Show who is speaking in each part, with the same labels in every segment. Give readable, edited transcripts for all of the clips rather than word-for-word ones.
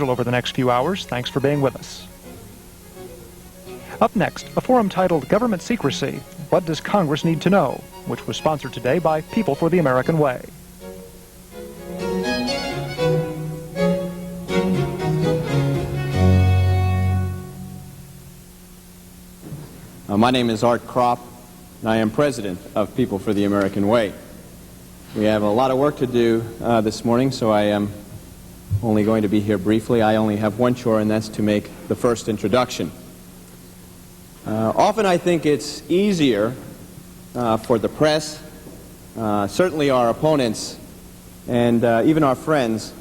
Speaker 1: over the next few hours. Thanks for being with us. Up next, a forum titled Government Secrecy, What Does Congress Need to Know?, which was sponsored today by People for the American Way.
Speaker 2: My name is Art Croft, and I am president of People for the American Way. We have a lot of work to do this morning, so I am only going to be here briefly. I only have one chore, and that's to make the first introduction. Often I think it's easier for the press, certainly our opponents, and even our friends,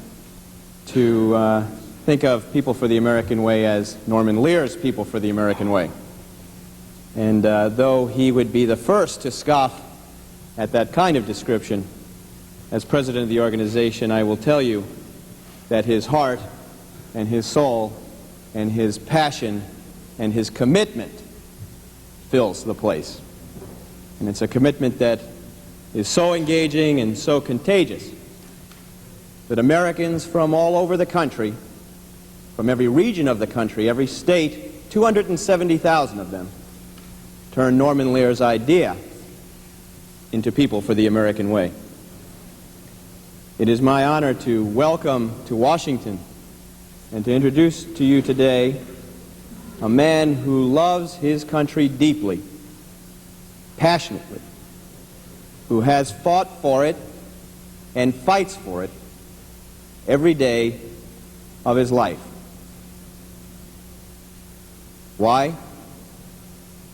Speaker 2: to think of People for the American Way as Norman Lear's People for the American Way. And though he would be the first to scoff at that kind of description, as president of the organization, I will tell you that his heart and his soul and his passion and his commitment fills the place. And it's a commitment that is so engaging and so contagious that Americans from all over the country, from every region of the country, every state, 270,000 of them, turn Norman Lear's idea into People for the American Way. It is my honor to welcome to Washington and to introduce to you today a man who loves his country deeply, passionately, who has fought for it and fights for it every day of his life. Why?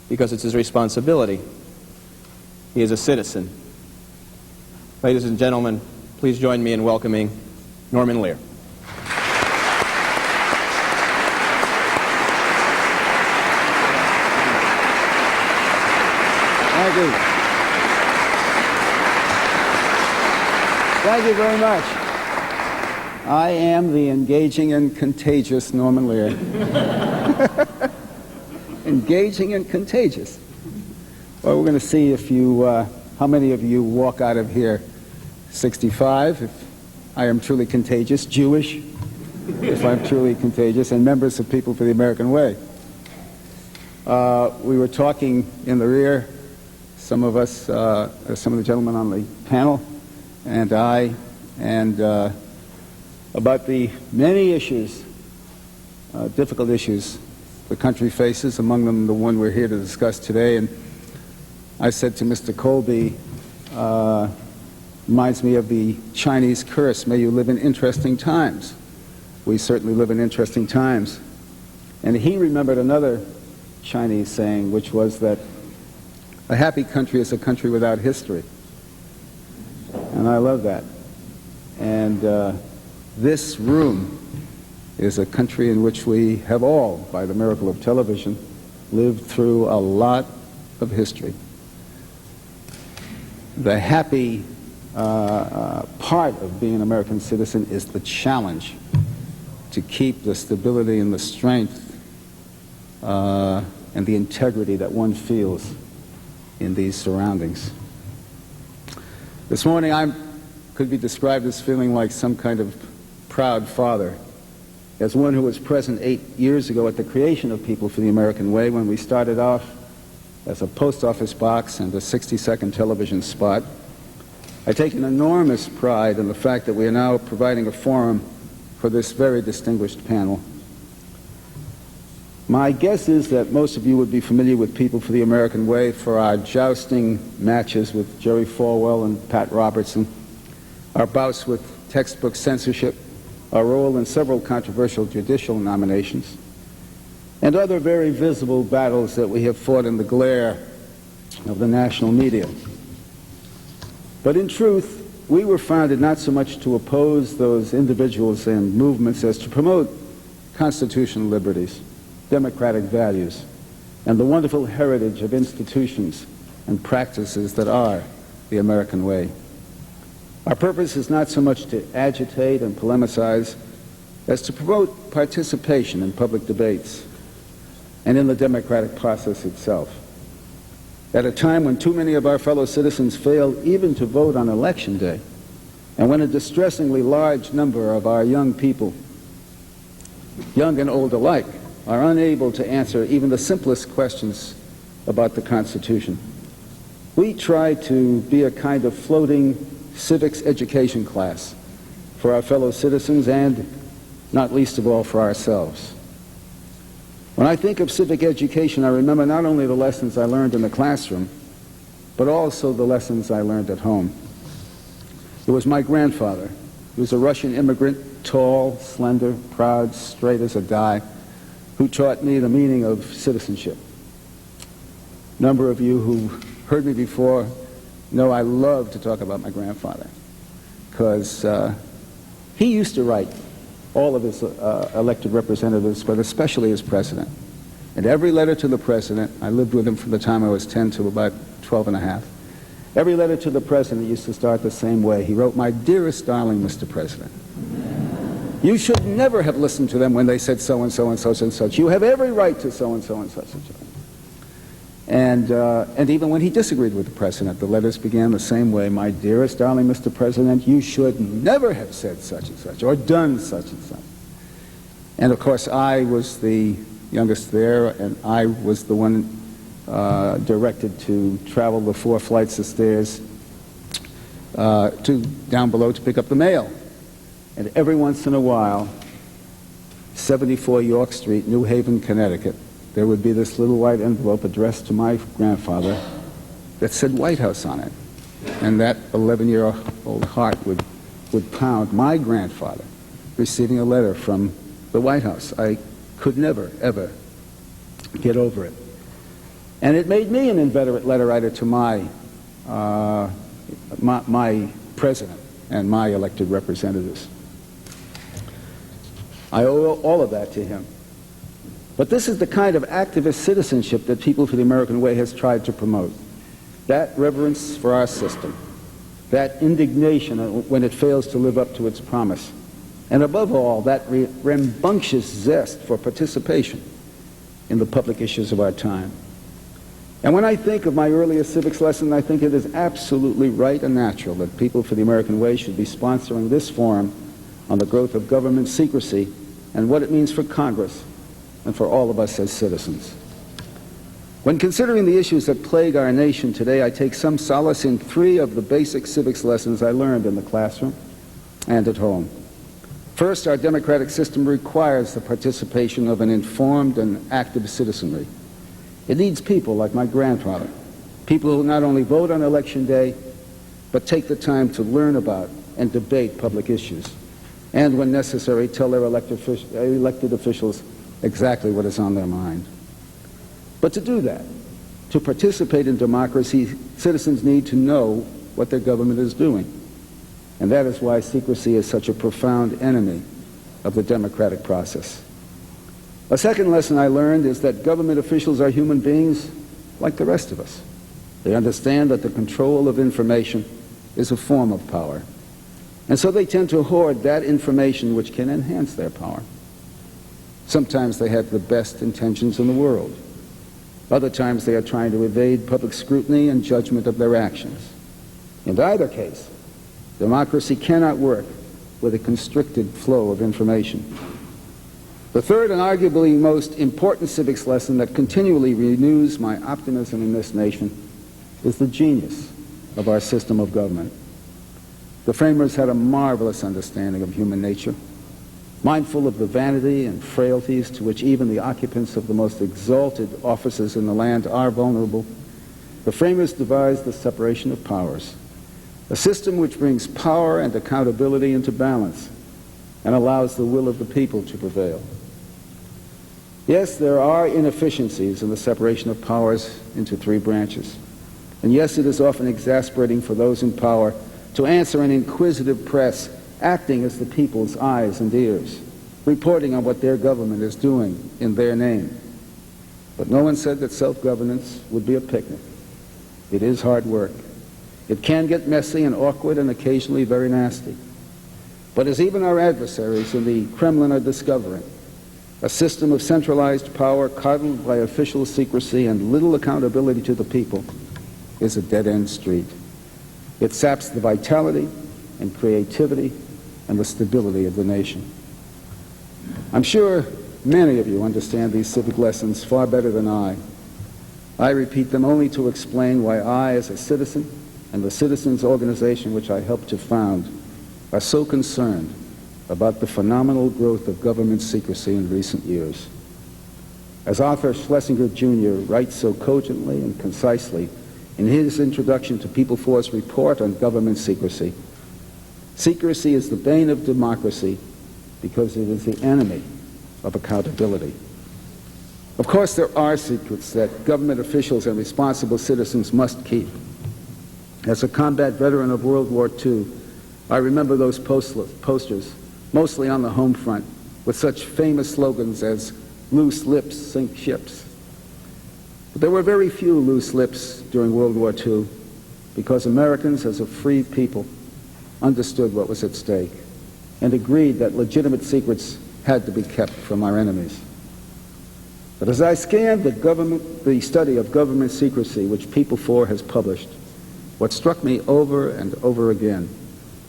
Speaker 2: Because it's his responsibility. He is a citizen. Ladies and gentlemen, please join me in welcoming Norman Lear.
Speaker 3: Thank you. Thank you very much. I am the engaging and contagious Norman Lear. Engaging and contagious. Well, we're going to see if you, how many of you walk out of here 65, if I am truly contagious, Jewish, if I'm truly contagious, and members of People for the American Way. We were talking in the rear, some of us, some of the gentlemen on the panel, and I, and about the many issues, difficult issues the country faces, among them the one we're here to discuss today. And I said to Mr. Colby, reminds me of the Chinese curse, may you live in interesting times. We certainly live in interesting times. And he remembered another Chinese saying, which was that a happy country is a country without history. And I love that. And this room is a country in which we have all, by the miracle of television, lived through a lot of history. The happy part of being an American citizen is the challenge to keep the stability and the strength and the integrity that one feels in these surroundings. This morning I could be described as feeling like some kind of proud father. As one who was present 8 years ago at the creation of People for the American Way, when we started off as a post office box and a 60-second television spot, I take an enormous pride in the fact that we are now providing a forum for this very distinguished panel. My guess is that most of you would be familiar with People for the American Way for our jousting matches with Jerry Falwell and Pat Robertson, our bouts with textbook censorship, our role in several controversial judicial nominations, and other very visible battles that we have fought in the glare of the national media. But in truth, we were founded not so much to oppose those individuals and movements as to promote constitutional liberties, democratic values, and the wonderful heritage of institutions and practices that are the American way. Our purpose is not so much to agitate and polemicize as to promote participation in public debates and in the democratic process itself. At a time when too many of our fellow citizens fail even to vote on Election Day, and when a distressingly large number of our young people young and old alike, are unable to answer even the simplest questions about the Constitution. We try to be a kind of floating civics education class for our fellow citizens and, not least of all, for ourselves. When I think of civic education, I remember not only the lessons I learned in the classroom, but also the lessons I learned at home. It was my grandfather. He was a Russian immigrant, tall, slender, proud, straight as a die, who taught me the meaning of citizenship. A number of you who heard me before know I love to talk about my grandfather, because he used to write all of his elected representatives, but especially his president. And every letter to the president, I lived with him from the time I was 10 to about 12 and a half, every letter to the president used to start the same way. He wrote, "My dearest darling Mr. President, you should never have listened to them when they said so-and-so and such and such. You have every right to so-and-so and such and such." And even when he disagreed with the president, the letters began the same way. "My dearest darling Mr. President, you should never have said such and such or done such and such." And of course, I was the youngest there, and I was the one directed to travel the 4 flights of stairs down below to pick up the mail. And every once in a while, 74 York Street, New Haven, Connecticut, there would be this little white envelope addressed to my grandfather that said White House on it. And that 11-year-old heart would pound. My grandfather receiving a letter from the White House. I could never, ever get over it. And it made me an inveterate letter writer to my president and my elected representatives. I owe all of that to him. But this is the kind of activist citizenship that People for the American Way has tried to promote. That reverence for our system, that indignation when it fails to live up to its promise, and above all, that rambunctious zest for participation in the public issues of our time. And when I think of my earliest civics lesson, I think it is absolutely right and natural that People for the American Way should be sponsoring this forum on the growth of government secrecy and what it means for Congress and for all of us as citizens. When considering the issues that plague our nation today, I take some solace in 3 of the basic civics lessons I learned in the classroom and at home. First, our democratic system requires the participation of an informed and active citizenry. It needs people like my grandfather, people who not only vote on Election Day, but take the time to learn about and debate public issues, and when necessary, tell their elected officials exactly what is on their mind. But to do that, to participate in democracy, citizens need to know what their government is doing. And that is why secrecy is such a profound enemy of the democratic process. A second lesson I learned is that government officials are human beings like the rest of us. They understand that the control of information is a form of power. And so they tend to hoard that information which can enhance their power. Sometimes they have the best intentions in the world. Other times they are trying to evade public scrutiny and judgment of their actions. In either case, democracy cannot work with a constricted flow of information. The third and arguably most important civics lesson that continually renews my optimism in this nation is the genius of our system of government. The framers had a marvelous understanding of human nature. Mindful of the vanity and frailties to which even the occupants of the most exalted offices in the land are vulnerable, the framers devised the separation of powers, a system which brings power and accountability into balance and allows the will of the people to prevail. Yes, there are inefficiencies in the separation of powers into 3 branches. And yes, it is often exasperating for those in power to answer an inquisitive press acting as the people's eyes and ears, reporting on what their government is doing in their name. But no one said that self-governance would be a picnic. It is hard work. It can get messy and awkward and occasionally very nasty. But as even our adversaries in the Kremlin are discovering, a system of centralized power coddled by official secrecy and little accountability to the people is a dead-end street. It saps the vitality and creativity and the stability of the nation. I'm sure many of you understand these civic lessons far better than I. I repeat them only to explain why I, as a citizen, and the citizens' organization which I helped to found, are so concerned about the phenomenal growth of government secrecy in recent years. As Arthur Schlesinger, Jr. writes so cogently and concisely in his introduction to People For's report on government secrecy, secrecy is the bane of democracy because it is the enemy of accountability. Of course, there are secrets that government officials and responsible citizens must keep. As a combat veteran of World War II, I remember those posters, mostly on the home front, with such famous slogans as "Loose lips sink ships." But there were very few loose lips during World War II because Americans, as a free people, understood what was at stake and agreed that legitimate secrets had to be kept from our enemies. But as I scanned the study of government secrecy which People For has published, what struck me over and over again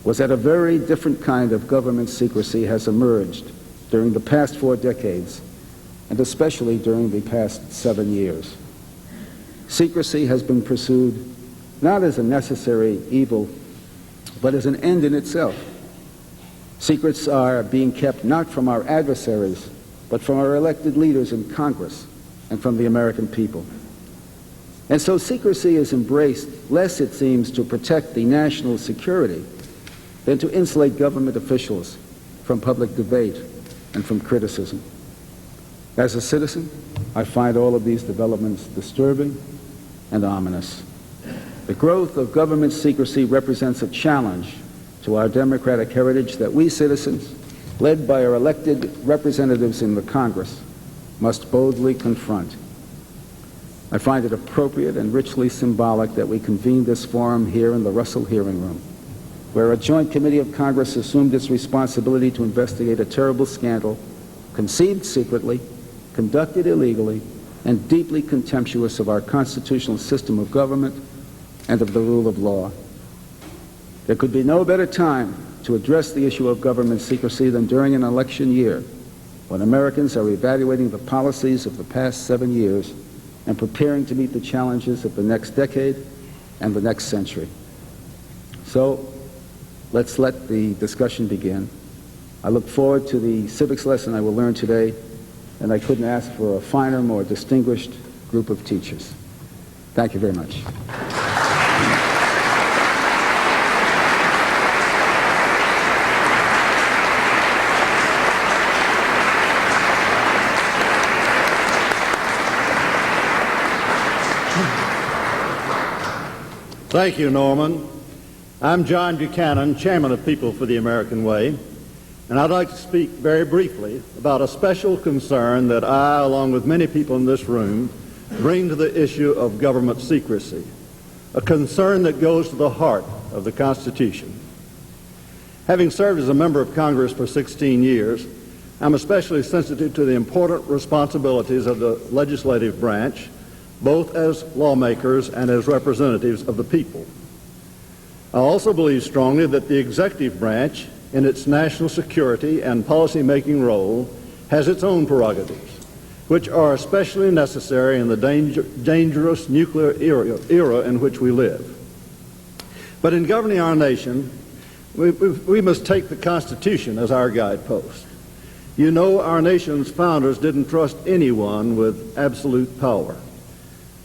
Speaker 3: was that a very different kind of government secrecy has emerged during the past 4 decades, and especially during the past 7 years. Secrecy has been pursued not as a necessary evil, but as an end in itself. Secrets are being kept not from our adversaries, but from our elected leaders in Congress and from the American people. And so secrecy is embraced less, it seems, to protect the national security than to insulate government officials from public debate and from criticism. As a citizen, I find all of these developments disturbing and ominous. The growth of government secrecy represents a challenge to our democratic heritage that we citizens, led by our elected representatives in the Congress, must boldly confront. I find it appropriate and richly symbolic that we convene this forum here in the Russell Hearing Room, where a joint committee of Congress assumed its responsibility to investigate a terrible scandal conceived secretly, conducted illegally, and deeply contemptuous of our constitutional system of government and of the rule of law. There could be no better time to address the issue of government secrecy than during an election year, when Americans are evaluating the policies of the past 7 years and preparing to meet the challenges of the next decade and the next century. So, let's let the discussion begin. I look forward to the civics lesson I will learn today, and I couldn't ask for a finer, more distinguished group of teachers. Thank you very much.
Speaker 4: Thank you, Norman. I'm John Buchanan, Chairman of People for the American Way, and I'd like to speak very briefly about a special concern that I, along with many people in this room, bring to the issue of government secrecy, a concern that goes to the heart of the Constitution. Having served as a member of Congress for 16 years, I'm especially sensitive to the important responsibilities of the legislative branch, both as lawmakers and as representatives of the people. I also believe strongly that the executive branch, in its national security and policy-making role, has its own prerogatives, which are especially necessary in the dangerous nuclear era in which we live. But in governing our nation, we must take the Constitution as our guidepost. You know, our nation's founders didn't trust anyone with absolute power.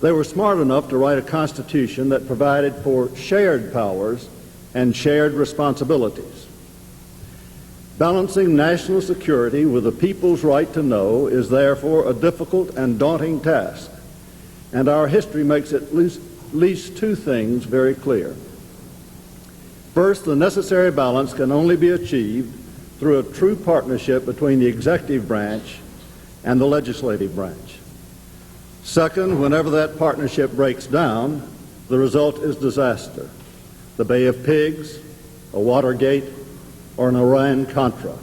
Speaker 4: They were smart enough to write a Constitution that provided for shared powers and shared responsibilities. Balancing national security with the people's right to know is therefore a difficult and daunting task, and our history makes at least 2 things very clear. First, the necessary balance can only be achieved through a true partnership between the executive branch and the legislative branch. Second, whenever that partnership breaks down, the result is disaster. The Bay of Pigs, a Watergate, or an Iran Contra.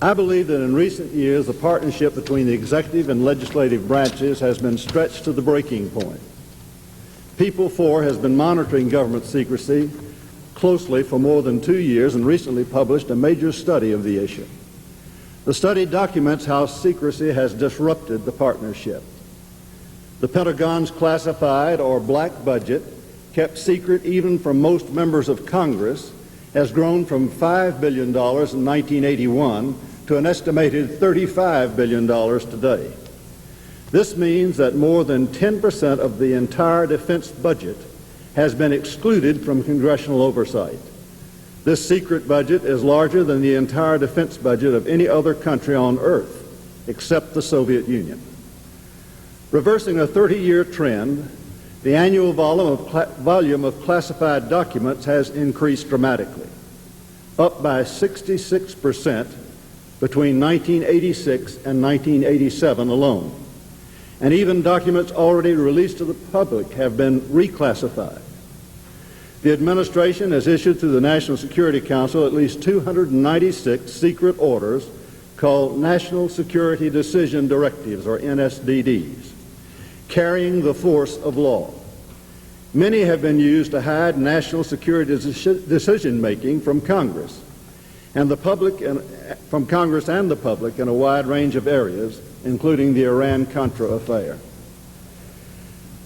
Speaker 4: I believe that in recent years, the partnership between the executive and legislative branches has been stretched to the breaking point. People For has been monitoring government secrecy closely for more than 2 years and recently published a major study of the issue. The study documents how secrecy has disrupted the partnership. The Pentagon's classified or black budget, kept secret even from most members of Congress, has grown from $5 billion in 1981 to an estimated $35 billion today. This means that more than 10% of the entire defense budget has been excluded from congressional oversight. This secret budget is larger than the entire defense budget of any other country on earth, except the Soviet Union. Reversing a 30-year trend, the annual volume of classified documents has increased dramatically, up by 66% between 1986 and 1987 alone. And even documents already released to the public have been reclassified. The administration has issued through the National Security Council at least 296 secret orders called National Security Decision Directives, or NSDDs, carrying the force of law. Many have been used to hide national security decision-making from Congress and the public, from Congress and the public in a wide range of areas, including the Iran Contra affair.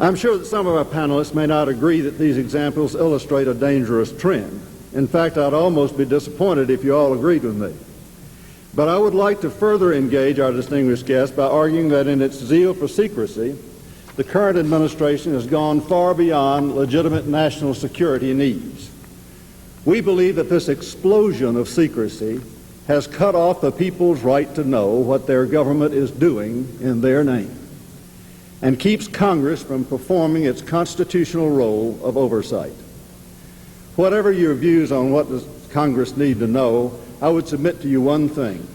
Speaker 4: I'm sure that some of our panelists may not agree that these examples illustrate a dangerous trend. In fact, I'd almost be disappointed if you all agreed with me. But I would like to further engage our distinguished guest by arguing that in its zeal for secrecy, the current administration has gone far beyond legitimate national security needs. We believe that this explosion of secrecy has cut off the people's right to know what their government is doing in their name and keeps Congress from performing its constitutional role of oversight. Whatever your views on what does Congress need to know, I would submit to you one thing.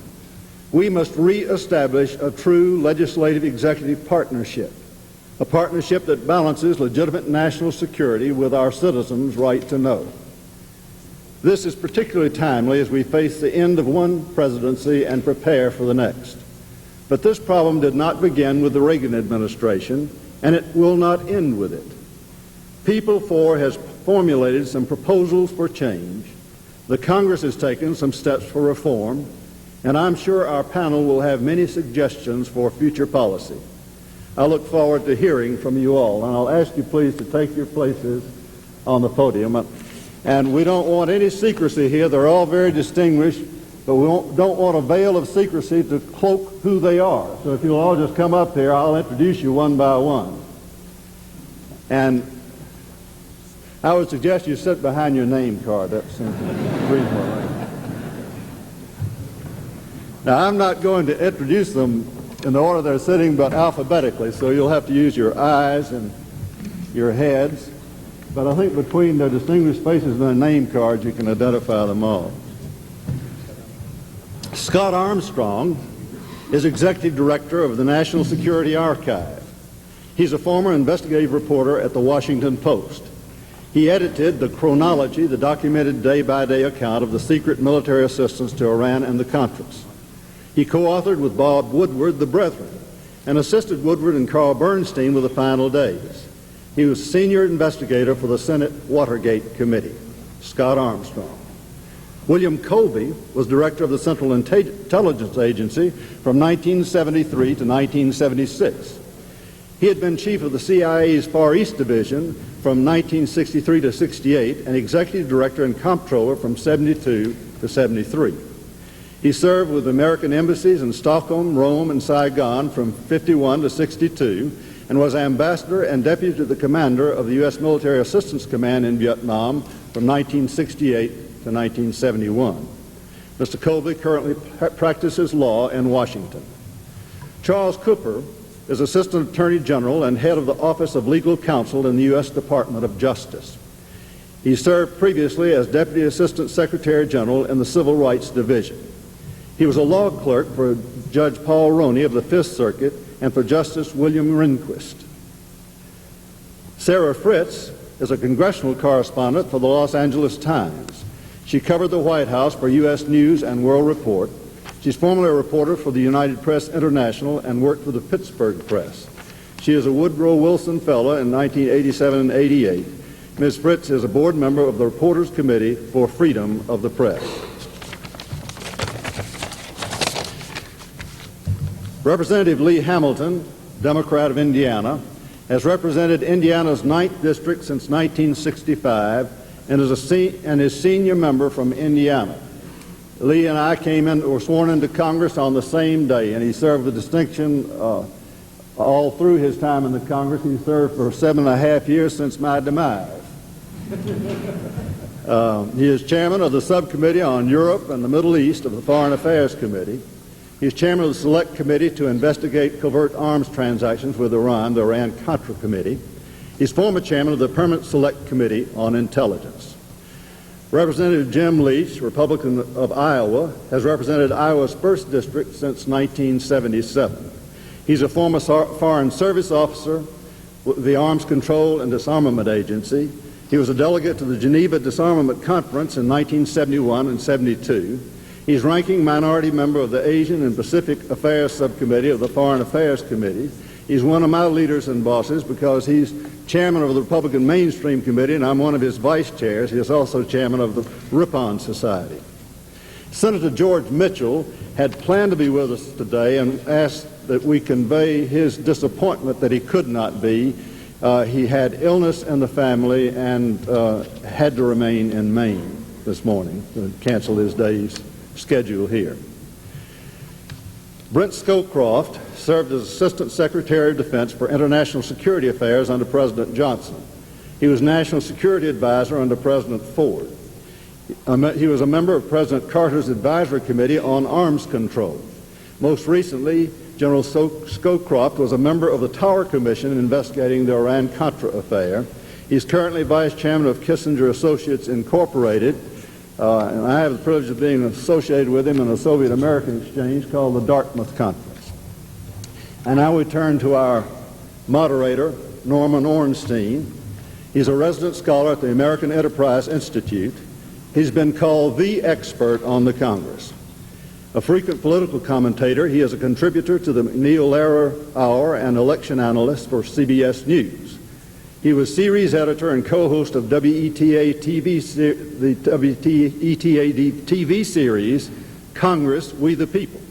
Speaker 4: We must reestablish a true legislative-executive partnership, a partnership that balances legitimate national security with our citizens' right to know. This is particularly timely as we face the end of one presidency and prepare for the next. But this problem did not begin with the Reagan administration, and it will not end with it. People 4 has formulated some proposals for change. The Congress has taken some steps for reform, and I'm sure our panel will have many suggestions for future policy. I look forward to hearing from you all, and I'll ask you please to take your places on the podium. And we don't want any secrecy here. They're all very distinguished, but we don't want a veil of secrecy to cloak who they are. So if you'll all just come up here, I'll introduce you one by one. And I would suggest you sit behind your name card. That's reasonable. Now, I'm not going to introduce them in the order they're sitting, but alphabetically, so you'll have to use your eyes and your heads. But I think between their distinguished faces and their name cards, you can identify them all. Scott Armstrong is Executive Director of the National Security Archive. He's a former investigative reporter at the Washington Post. He edited the Chronology, the documented day-by-day account of the secret military assistance to Iran and the Contras. He co-authored with Bob Woodward The Brethren and assisted Woodward and Carl Bernstein with the final days. He was senior investigator for the Senate Watergate Committee. Scott Armstrong. William Colby was director of the Central Intelligence Agency from 1973 to 1976. He had been chief of the CIA's Far East Division from 1963 to 68 and executive director and comptroller from 72 to 73. He served with American embassies in Stockholm, Rome, and Saigon from 51 to 62 and was ambassador and deputy to the commander of the U.S. Military Assistance Command in Vietnam from 1968 to 1971. Mr. Colby currently practices law in Washington. Charles Cooper is Assistant Attorney General and head of the Office of Legal Counsel in the U.S. Department of Justice. He served previously as Deputy Assistant Secretary General in the Civil Rights Division. He was a law clerk for Judge Paul Roney of the Fifth Circuit and for Justice William Rehnquist. Sarah Fritz is a congressional correspondent for the Los Angeles Times. She covered the White House for U.S. News and World Report. She's formerly a reporter for the United Press International and worked for the Pittsburgh Press. She is a Woodrow Wilson Fellow in 1987 and 88. Ms. Fritz is a board member of the Reporters Committee for Freedom of the Press. Representative Lee Hamilton, Democrat of Indiana, has represented Indiana's 9th District since 1965 and is senior member from Indiana. Lee and I were sworn into Congress on the same day, and he served with distinction all through his time in the Congress. He served for 7.5 years since my demise. He is chairman of the subcommittee on Europe and the Middle East of the Foreign Affairs Committee. He is chairman of the Select Committee to investigate covert arms transactions with Iran, the Iran Contra Committee. He's former chairman of the Permanent Select Committee on Intelligence. Representative Jim Leach, Republican of Iowa, has represented Iowa's 1st District since 1977. He's a former Foreign Service officer with the Arms Control and Disarmament Agency. He was a delegate to the Geneva Disarmament Conference in 1971 and 72. He's ranking minority member of the Asian and Pacific Affairs Subcommittee of the Foreign Affairs Committee. He's one of my leaders and bosses because he's chairman of the Republican Mainstream Committee, and I'm one of his vice chairs. He is also chairman of the Ripon Society. Senator George Mitchell had planned to be with us today and asked that we convey his disappointment that he could not be. He had illness in the family and had to remain in Maine this morning to cancel his day's schedule here. Brent Scowcroft served as Assistant Secretary of Defense for International Security Affairs under President Johnson. He was National Security Advisor under President Ford. He was a member of President Carter's Advisory Committee on Arms Control. Most recently, General Scowcroft was a member of the Tower Commission investigating the Iran-Contra affair. He's currently Vice Chairman of Kissinger Associates Incorporated, and I have the privilege of being associated with him in a Soviet-American exchange called the Dartmouth Conference. And now we turn to our moderator, Norman Ornstein. He's a resident scholar at the American Enterprise Institute. He's been called the expert on the Congress. A frequent political commentator, he is a contributor to the Neil Hour and election analyst for CBS News. He was series editor and co-host of the WETA TV series, Congress, We the People,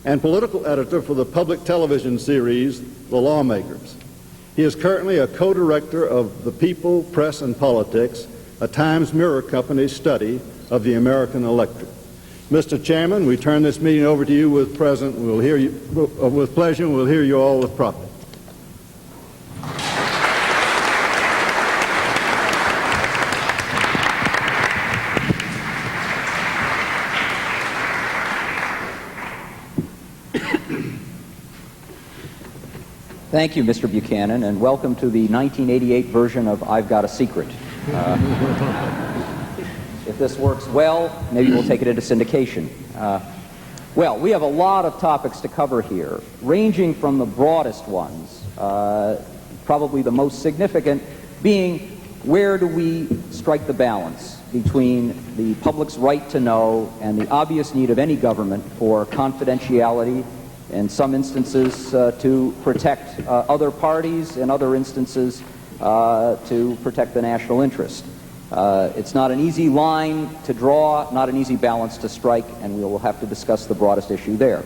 Speaker 4: and political editor for the public television series, The Lawmakers. He is currently a co-director of The People, Press, and Politics, a Times Mirror Company study of the American electorate. Mr. Chairman, we turn this meeting over to you with pleasure, and we'll hear you all with profit.
Speaker 5: Thank you, Mr. Buchanan, and welcome to the 1988 version of I've Got a Secret. If this works well, maybe we'll take it into syndication. Well, we have a lot of topics to cover here, ranging from the broadest ones, probably the most significant being where do we strike the balance between the public's right to know and the obvious need of any government for confidentiality, in some instances to protect other parties, in other instances to protect the national interest. It's not an easy line to draw, not an easy balance to strike, and we will have to discuss the broadest issue there.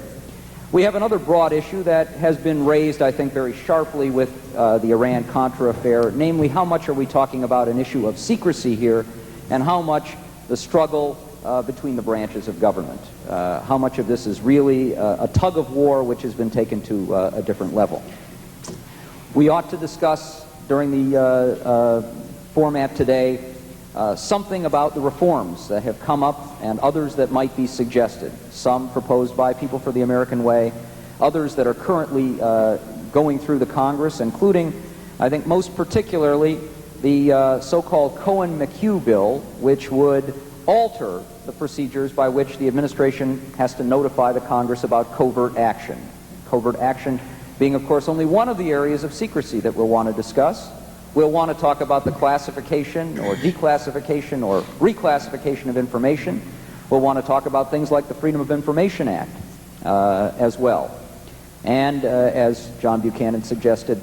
Speaker 5: We have another broad issue that has been raised, I think, very sharply with the Iran-Contra affair, namely how much are we talking about an issue of secrecy here and how much the struggle between the branches of government. How much of this is really a tug of war which has been taken to a different level. We ought to discuss during the format today something about the reforms that have come up and others that might be suggested, some proposed by People for the American Way, others that are currently going through the Congress, including, I think most particularly, the so-called Cohen-McHugh bill, which would alter the procedures by which the administration has to notify the Congress about covert action. Covert action being, of course, only one of the areas of secrecy that we'll want to discuss. We'll want to talk about the classification or declassification or reclassification of information. We'll want to talk about things like the Freedom of Information Act as well. And as John Buchanan suggested,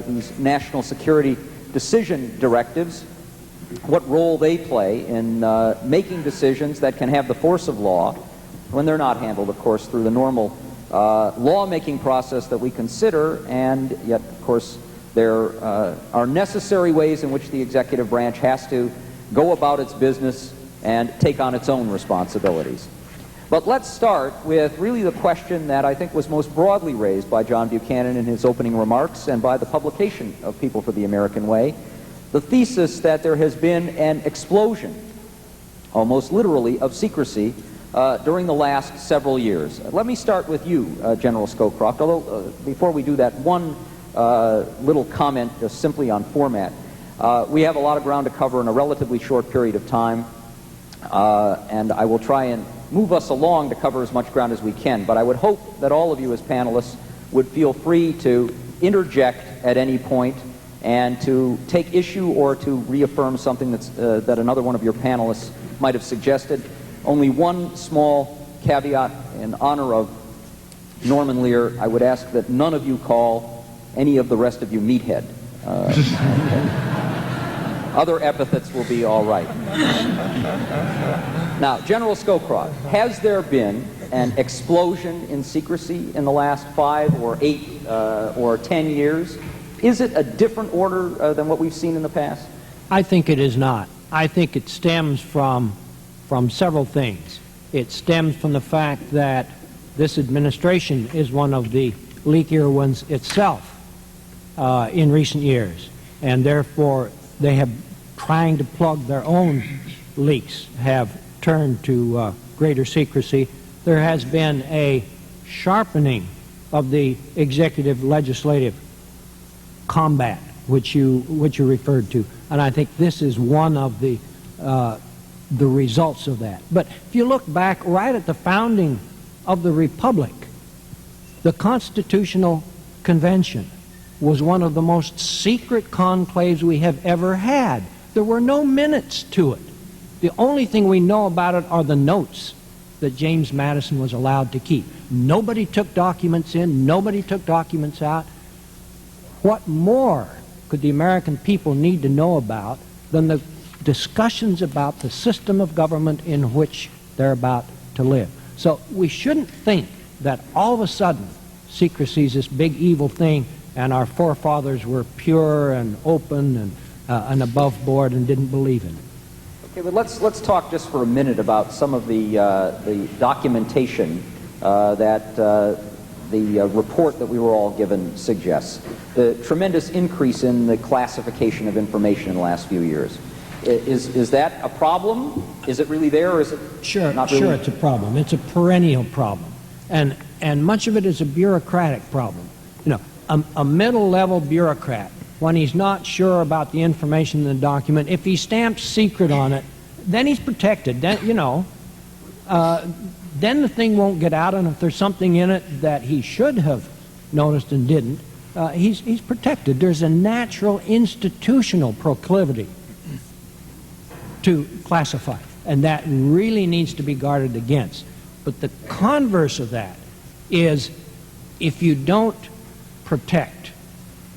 Speaker 5: these national security decision directives, what role they play in making decisions that can have the force of law when they're not handled, of course, through the normal lawmaking process that we consider, and yet, of course, there are necessary ways in which the executive branch has to go about its business and take on its own responsibilities. But let's start with really the question that I think was most broadly raised by John Buchanan in his opening remarks and by the publication of People for the American Way, the thesis that there has been an explosion, almost literally, of secrecy during the last several years. Let me start with you, General Scowcroft, although before we do that, one little comment just simply on format. We have a lot of ground to cover in a relatively short period of time, and I will try and move us along to cover as much ground as we can, but I would hope that all of you as panelists would feel free to interject at any point and to take issue or to reaffirm something that another one of your panelists might have suggested. Only one small caveat in honor of Norman Lear: I would ask that none of you call any of the rest of you meathead. Other epithets will be all right. Now, General Scowcroft, has there been an explosion in secrecy in the last 5 or 8 or 10 years? Is it a different order than what we've seen in the past?
Speaker 6: I think it is not. I think it stems from several things. It stems from the fact that this administration is one of the leakier ones itself in recent years, and therefore they have, trying to plug their own leaks, have turned to greater secrecy. There has been a sharpening of the executive legislative combat, which you referred to, and I think this is one of the results of that. But if you look back right at the founding of the Republic, the Constitutional Convention was one of the most secret conclaves we have ever had. There were no minutes to it. The only thing we know about it are the notes that James Madison was allowed to keep. Nobody took documents in, nobody took documents out. What more could the American people need to know about than the discussions about the system of government in which they're about to live? So we shouldn't think that all of a sudden secrecy is this big evil thing and our forefathers were pure and open and above board and didn't believe in it.
Speaker 5: Okay, but let's talk just for a minute about some of the documentation that the report that we were all given suggests. The tremendous increase in the classification of information in the last few years. Is that a problem? Is it really there, or is it not really?
Speaker 6: Sure, it's a problem. It's a perennial problem, and much of it is a bureaucratic problem. You know, a middle-level bureaucrat, when he's not sure about the information in the document, if he stamps secret on it, then he's protected. Then, then the thing won't get out, and if there's something in it that he should have noticed and didn't, he's protected. There's a natural institutional proclivity to classify, and that really needs to be guarded against. But the converse of that is, if you don't protect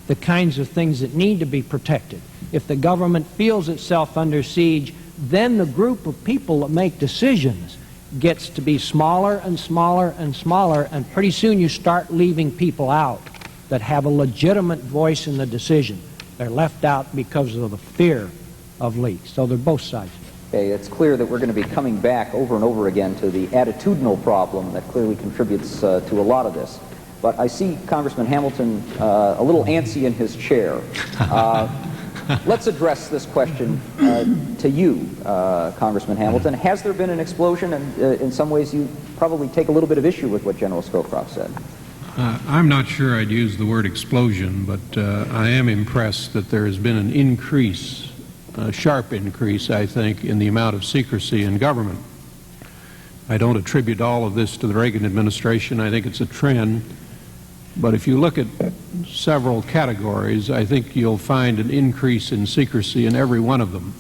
Speaker 6: the kinds of things that need to be protected, if the government feels itself under siege, then the group of people that make decisions gets to be smaller and smaller and smaller, and pretty soon you start leaving people out that have a legitimate voice in the decision. They're left out because of the fear of leaks. So they're both sides.
Speaker 5: Okay, it's clear that we're going to be coming back over and over again to the attitudinal problem that clearly contributes to a lot of this. But I see Congressman Hamilton a little antsy in his chair. Let's address this question to you, Congressman Hamilton. Has there been an explosion? And in some ways you probably take a little bit of issue with what General Scowcroft said.
Speaker 7: I'm not sure I'd use the word explosion, but I am impressed that there has been an increase, a sharp increase, I think, in the amount of secrecy in government. I don't attribute all of this to the Reagan administration. I think it's a trend. But if you look at several categories, I think you'll find an increase in secrecy in every one of them.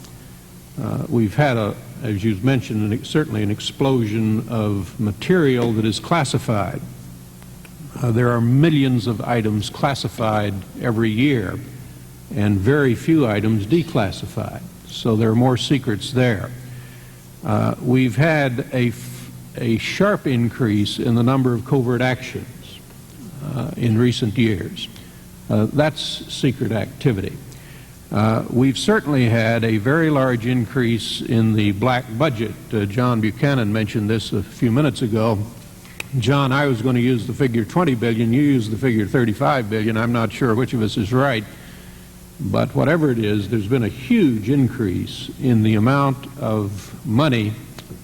Speaker 7: We've had, as you've mentioned, certainly an explosion of material that is classified. There are millions of items classified every year and very few items declassified. So there are more secrets there. We've had a sharp increase in the number of covert actions in recent years. That's secret activity. We've certainly had a very large increase in the black budget. John Buchanan mentioned this a few minutes ago. John, I was going to use the figure 20 billion. You used the figure 35 billion. I'm not sure which of us is right. But whatever it is, there's been a huge increase in the amount of money,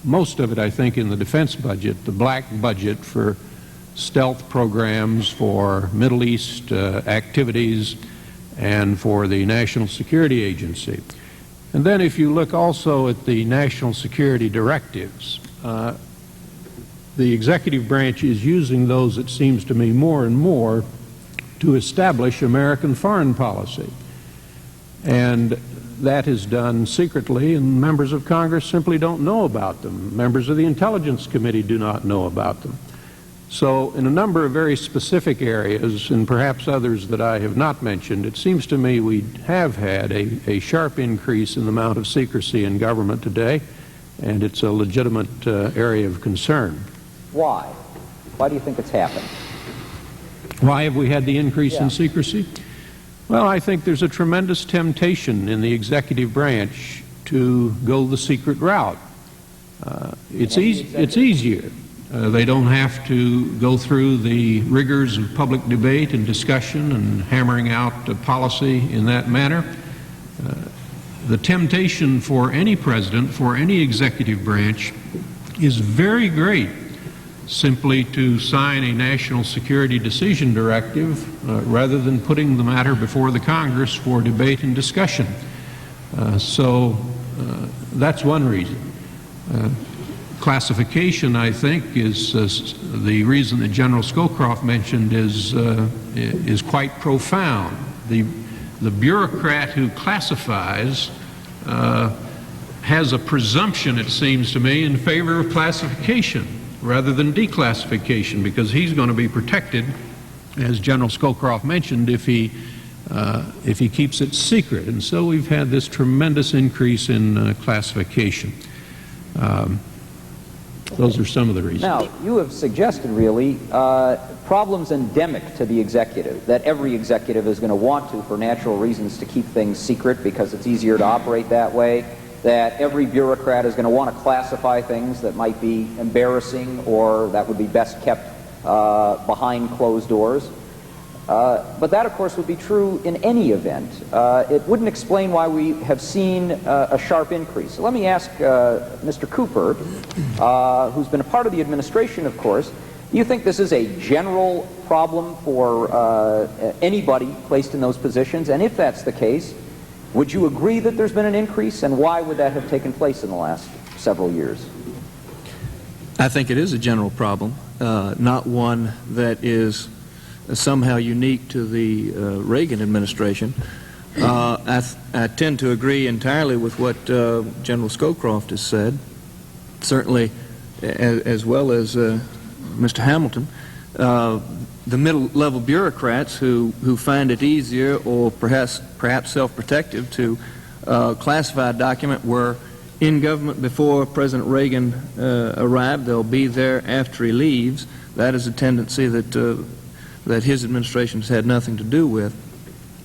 Speaker 7: most of it, I think, in the defense budget, the black budget for stealth programs, for Middle East activities, and for the National Security Agency. And then if you look also at the national security directives, the executive branch is using those, it seems to me, more and more to establish American foreign policy. And that is done secretly, and members of Congress simply don't know about them. Members of the Intelligence Committee do not know about them. So in a number of very specific areas, and perhaps others that I have not mentioned, it seems to me we have had a sharp increase in the amount of secrecy in government today, and it's a legitimate area of concern.
Speaker 5: Why? Why do you think it's happened?
Speaker 7: Why have we had the increase in secrecy? Well, I think there's a tremendous temptation in the executive branch to go the secret route. It's easier. They don't have to go through the rigors of public debate and discussion and hammering out policy in that manner. The temptation for any president, for any executive branch, is very great simply to sign a national security decision directive rather than putting the matter before the Congress for debate and discussion. So that's one reason. Classification, I think, is the reason that General Scowcroft mentioned is quite profound. The bureaucrat who classifies has a presumption, it seems to me, in favor of classification rather than declassification, because he's going to be protected, as General Scowcroft mentioned, if he keeps it secret. And so we've had this tremendous increase in classification. Those are some of the reasons.
Speaker 5: Now, you have suggested, really, problems endemic to the executive, that every executive is going to want to, for natural reasons, to keep things secret because it's easier to operate that way, that every bureaucrat is going to want to classify things that might be embarrassing or that would be best kept behind closed doors. But that, of course, would be true in any event. It wouldn't explain why we have seen a sharp increase. So let me ask Mr. Cooper, who's been a part of the administration, of course, do you think this is a general problem for anybody placed in those positions? And if that's the case, would you agree that there's been an increase, and why would that have taken place in the last several years?
Speaker 8: I think it is a general problem, not one that is somehow unique to the Reagan administration. I tend to agree entirely with what General Scowcroft has said, certainly as well as Mr. Hamilton. The middle-level bureaucrats who find it easier or perhaps self-protective to classify a document were in government before President Reagan arrived. They'll be there after he leaves. That is a tendency that his administration has had nothing to do with.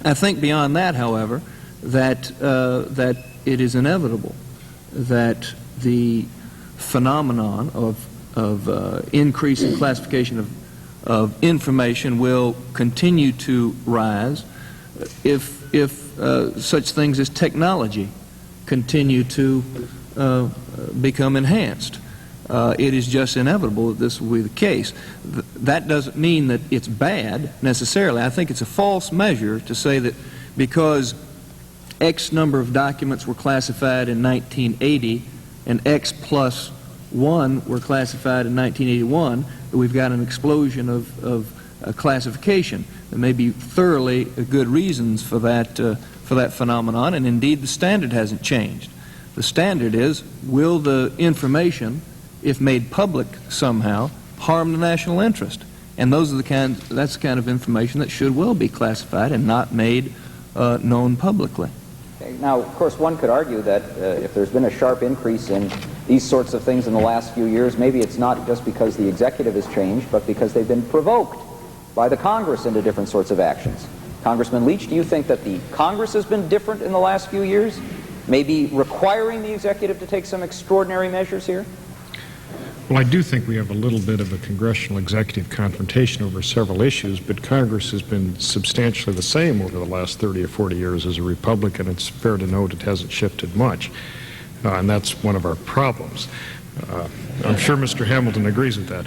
Speaker 8: I think beyond that, however, that it is inevitable that the phenomenon of increasing classification of information will continue to rise if such things as technology continue to become enhanced. It is just inevitable that this will be the case. That doesn't mean that it's bad necessarily. I think it's a false measure to say that because X number of documents were classified in 1980 and X plus 1 were classified in 1981, that we've got an explosion of classification. There may be thoroughly good reasons for that phenomenon, and indeed the standard hasn't changed. The standard is, will the information, if made public somehow, harm the national interest? And that's the kind of information that should well be classified and not made known publicly.
Speaker 5: Okay. Now, of course, one could argue that if there's been a sharp increase in these sorts of things in the last few years, maybe it's not just because the executive has changed, but because they've been provoked by the Congress into different sorts of actions. Congressman Leach, do you think that the Congress has been different in the last few years, maybe requiring the executive to take some extraordinary measures here?
Speaker 9: Well, I do think we have a little bit of a congressional executive confrontation over several issues, but Congress has been substantially the same over the last 30 or 40 years. As a Republican, it's fair to note it hasn't shifted much, and that's one of our problems. I'm sure Mr. Hamilton agrees with that.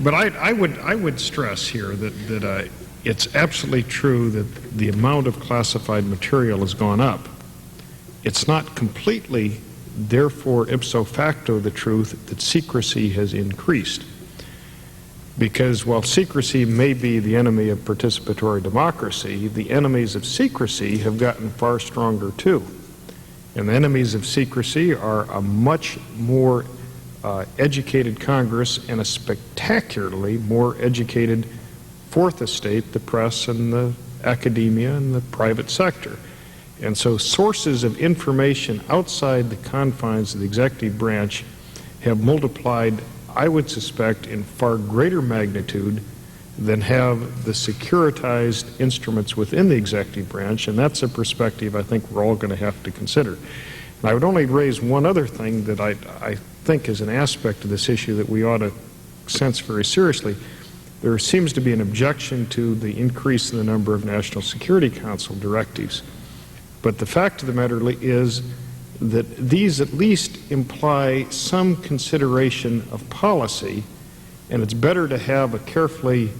Speaker 9: But I would stress here that it's absolutely true that the amount of classified material has gone up. It's not completely, therefore, ipso facto, the truth that secrecy has increased. Because while secrecy may be the enemy of participatory democracy, the enemies of secrecy have gotten far stronger too. And the enemies of secrecy are a much more educated Congress and a spectacularly more educated fourth estate, the press and the academia and the private sector. And so sources of information outside the confines of the executive branch have multiplied, I would suspect, in far greater magnitude than have the securitized instruments within the executive branch, and that's a perspective I think we're all going to have to consider. And I would only raise one other thing that I think is an aspect of this issue that we ought to sense very seriously. There seems to be an objection to the increase in the number of National Security Council directives. But the fact of the matter is that these at least imply some consideration of policy, and it's better to have a carefully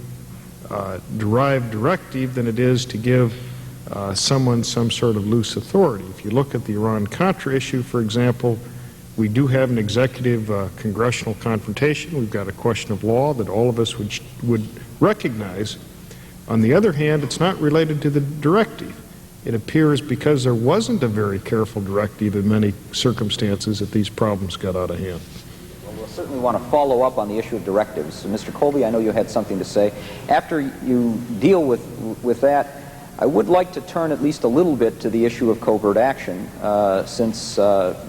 Speaker 9: derived directive than it is to give someone some sort of loose authority. If you look at the Iran Contra issue, for example, we do have an executive congressional confrontation. We've got a question of law that all of us would recognize. On the other hand, it's not related to the directive. It appears because there wasn't a very careful directive in many circumstances that these problems got out of hand.
Speaker 5: Well, we'll certainly want to follow up on the issue of directives. So, Mr. Colby, I know you had something to say. After you deal with that, I would like to turn at least a little bit to the issue of covert action, since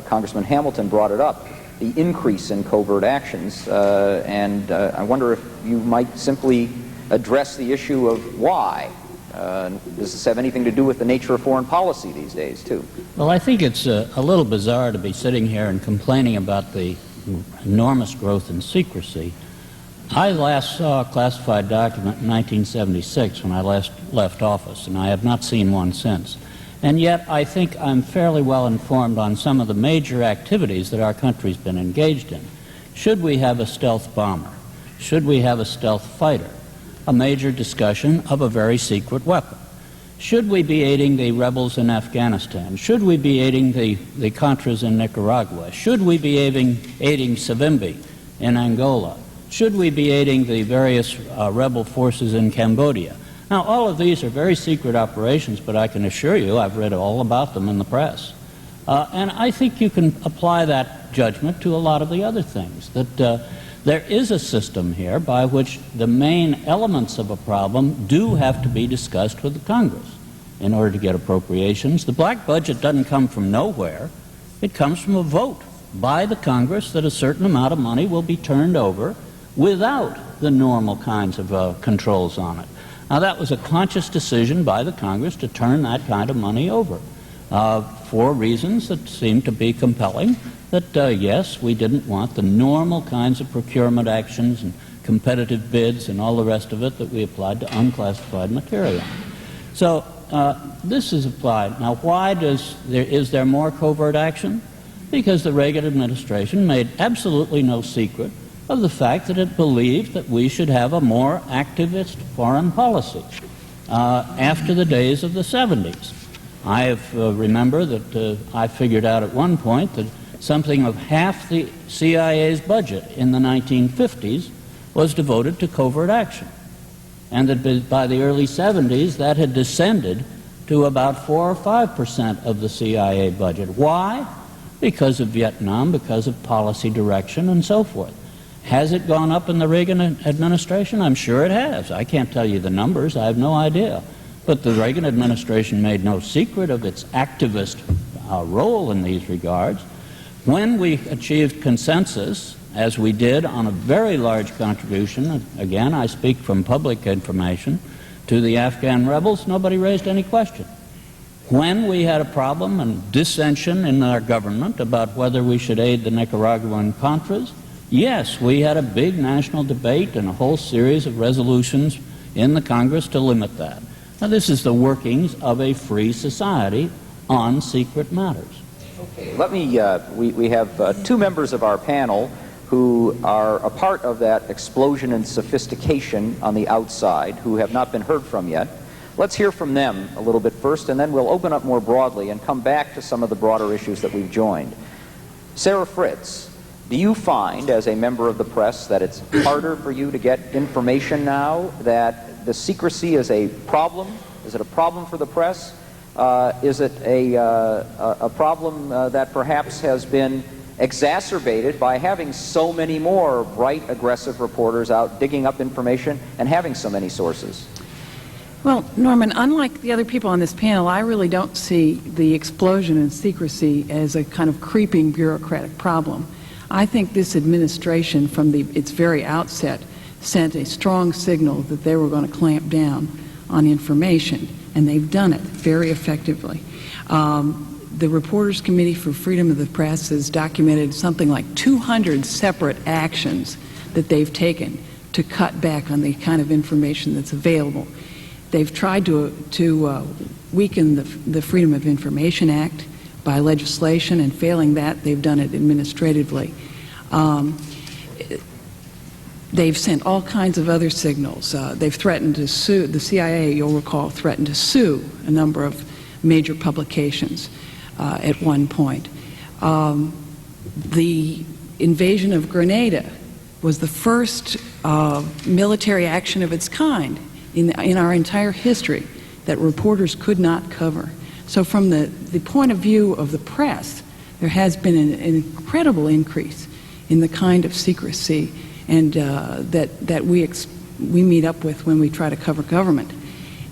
Speaker 5: Congressman Hamilton brought it up, the increase in covert actions, and I wonder if you might simply address the issue of why. Does this have anything to do with the nature of foreign policy these days, too?
Speaker 10: Well, I think it's a little bizarre to be sitting here and complaining about the enormous growth in secrecy. I last saw a classified document in 1976 when I last left office, and I have not seen one since. And yet I think I'm fairly well informed on some of the major activities that our country's been engaged in. Should we have a stealth bomber? Should we have a stealth fighter? A major discussion of a very secret weapon. Should we be aiding the rebels in Afghanistan? Should we be aiding the Contras in Nicaragua? Should we be aiding Savimbi in Angola? Should we be aiding the various rebel forces in Cambodia? Now, all of these are very secret operations, but I can assure you I've read all about them in the press. And I think you can apply that judgment to a lot of the other things, that there is a system here by which the main elements of a problem do have to be discussed with the Congress in order to get appropriations. The black budget doesn't come from nowhere. It comes from a vote by the Congress that a certain amount of money will be turned over without the normal kinds of controls on it. Now, that was a conscious decision by the Congress to turn that kind of money over for reasons that seemed to be compelling, that, yes, we didn't want the normal kinds of procurement actions and competitive bids and all the rest of it that we applied to unclassified material. So this is applied. Now, why is there more covert action? Because the Reagan administration made absolutely no secret of the fact that it believed that we should have a more activist foreign policy after the days of the 70s. I remember that I figured out at one point that something of half the CIA's budget in the 1950s was devoted to covert action, and that by the early 70s that had descended to about 4 or 5% of the CIA budget. Why? Because of Vietnam, because of policy direction, and so forth. Has it gone up in the Reagan administration? I'm sure it has. I can't tell you the numbers. I have no idea. But the Reagan administration made no secret of its activist role in these regards. When we achieved consensus, as we did on a very large contribution, again, I speak from public information, to the Afghan rebels, nobody raised any question. When we had a problem and dissension in our government about whether we should aid the Nicaraguan Contras, yes, we had a big national debate and a whole series of resolutions in the Congress to limit that. Now, this is the workings of a free society on secret matters.
Speaker 5: Okay, let me, we have two members of our panel who are a part of that explosion in sophistication on the outside, who have not been heard from yet. Let's hear from them a little bit first, and then we'll open up more broadly and come back to some of the broader issues that we've joined. Sarah Fritz, do you find, as a member of the press, that it's harder for you to get information now, that the secrecy is a problem? Is it a problem for the press? Is it a problem that perhaps has been exacerbated by having so many more bright, aggressive reporters out digging up information and having so many sources?
Speaker 11: Well, Norman, unlike the other people on this panel, I really don't see the explosion in secrecy as a kind of creeping bureaucratic problem. I think this administration, from its very outset, sent a strong signal that they were going to clamp down on information, and they've done it very effectively. The Reporters Committee for Freedom of the Press has documented something like 200 separate actions that they've taken to cut back on the kind of information that's available. They've tried to weaken the Freedom of Information Act by legislation, and failing that, they've done it administratively. They've sent all kinds of other signals. They've threatened to sue, the CIA, you'll recall, threatened to sue a number of major publications at one point. The invasion of Grenada was the first military action of its kind in our entire history that reporters could not cover. So from the point of view of the press, there has been an incredible increase in the kind of secrecy and that we meet up with when we try to cover government.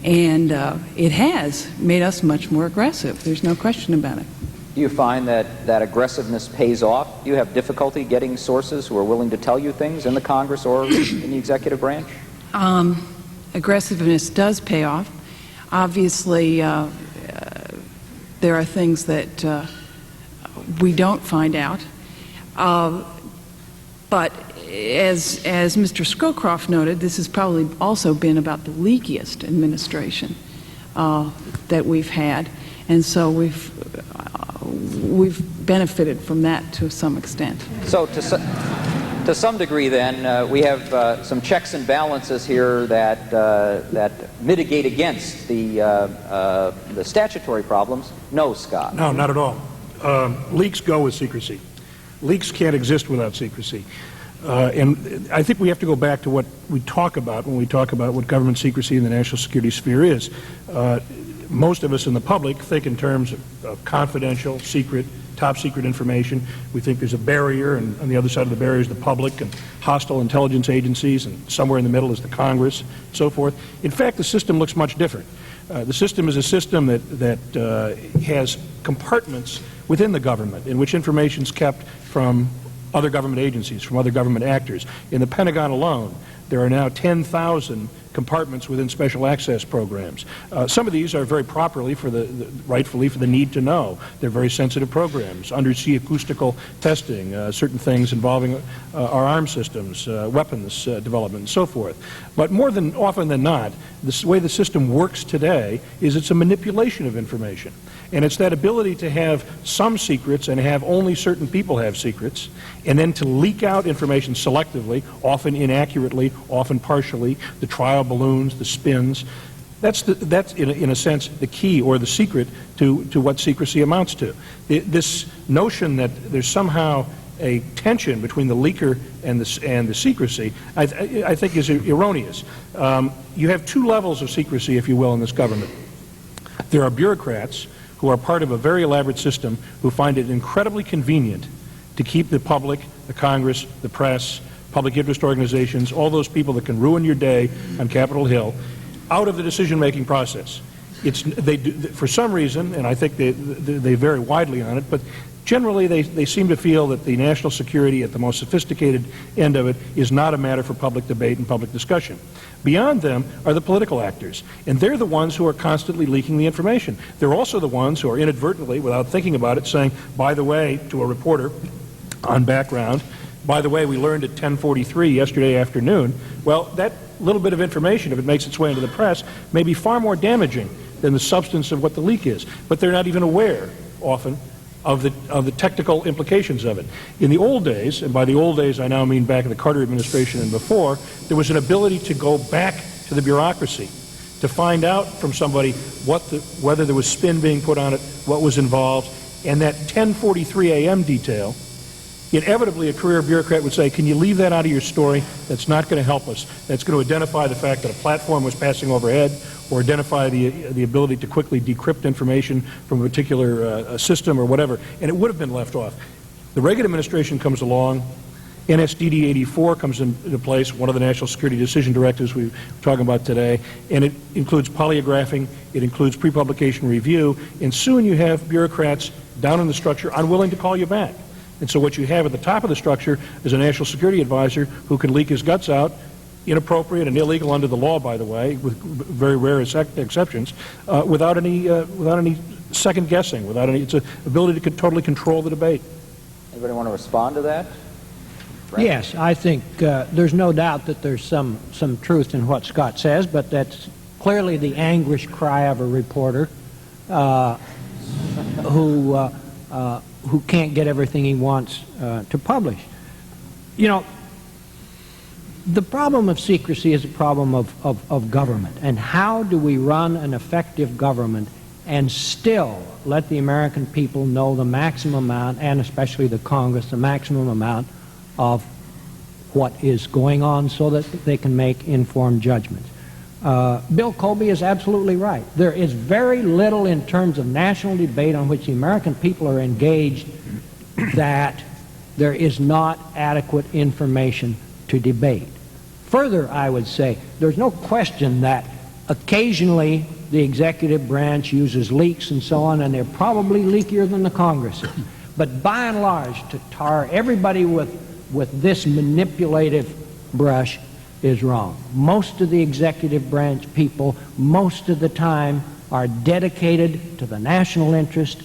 Speaker 11: And it has made us much more aggressive. There's no question about it.
Speaker 5: Do you find that aggressiveness pays off? Do you have difficulty getting sources who are willing to tell you things in the Congress or in the executive branch?
Speaker 11: Aggressiveness does pay off. Obviously, there are things that we don't find out. But as Mr. Scowcroft noted, this has probably also been about the leakiest administration that we've had, and so we've benefited from that to some extent.
Speaker 5: So to some degree, then, we have some checks and balances here that mitigate against the statutory problems. No, Scott.
Speaker 12: No, not at all. Leaks go with secrecy. Leaks can't exist without secrecy. And I think we have to go back to what we talk about when we talk about what government secrecy in the national security sphere is. Most of us in the public think in terms of confidential, secret, top secret information. We think there's a barrier, and on the other side of the barrier is the public and hostile intelligence agencies, and somewhere in the middle is the Congress, and so forth. In fact, the system looks much different. The system is a system that has compartments within the government in which information is kept from other government agencies, from other government actors. In the Pentagon alone, there are now 10,000 compartments within special access programs. Some of these are very properly, rightfully, for the need to know. They're very sensitive programs, undersea acoustical testing, certain things involving our arms systems, weapons development, and so forth. But more than often than not, the way the system works today is it's a manipulation of information. And it's that ability to have some secrets and have only certain people have secrets, and then to leak out information selectively, often inaccurately, often partially, the trial balloons, the spins. That's in a sense, the key or the secret to what secrecy amounts to. This notion that there's somehow a tension between the leaker and the secrecy, I think is erroneous. You have two levels of secrecy, if you will, in this government. There are bureaucrats who are part of a very elaborate system who find it incredibly convenient to keep the public, the Congress, the press, public interest organizations, all those people that can ruin your day on Capitol Hill, out of the decision-making process. They do, for some reason, and I think they vary widely on it, but Generally, they seem to feel that the national security at the most sophisticated end of it is not a matter for public debate and public discussion. Beyond them are the political actors, and they're the ones who are constantly leaking the information. They're also the ones who are inadvertently, without thinking about it, saying, by the way, to a reporter on background, by the way, we learned at 10:43 yesterday afternoon. Well, that little bit of information, if it makes its way into the press, may be far more damaging than the substance of what the leak is. But they're not even aware, often, of the technical implications of it. In the old days, and by the old days I now mean back in the Carter administration and before, there was an ability to go back to the bureaucracy, to find out from somebody whether there was spin being put on it, what was involved, and that 10:43 a.m. detail, inevitably a career bureaucrat would say, can you leave that out of your story? That's not going to help us. That's going to identify the fact that a platform was passing overhead, or identify the ability to quickly decrypt information from a particular system or whatever, and it would have been left off. The Reagan administration comes along, NSDD 84 comes into place, one of the national security decision directives we were talking about today, and it includes polygraphing, it includes pre-publication review, and soon you have bureaucrats down in the structure unwilling to call you back. And so what you have at the top of the structure is a national security advisor who can leak his guts out, inappropriate and illegal under the law, by the way, with very rare exceptions, without any second guessing, without any ability to totally control the debate.
Speaker 5: Anybody want to respond to that?
Speaker 6: Yes, I think there's no doubt that there's some truth in what Scott says, but that's clearly the anguish cry of a reporter who can't get everything he wants to publish. You know, the problem of secrecy is a problem of government. And how do we run an effective government and still let the American people know the maximum amount, and especially the Congress, the maximum amount of what is going on so that they can make informed judgments? Bill Colby is absolutely right. There is very little in terms of national debate on which the American people are engaged that there is not adequate information to debate. Further, I would say there's no question that occasionally the executive branch uses leaks and so on, and they're probably leakier than the Congress is. But by and large, to tar everybody with this manipulative brush is wrong. Most of the executive branch people, most of the time, are dedicated to the national interest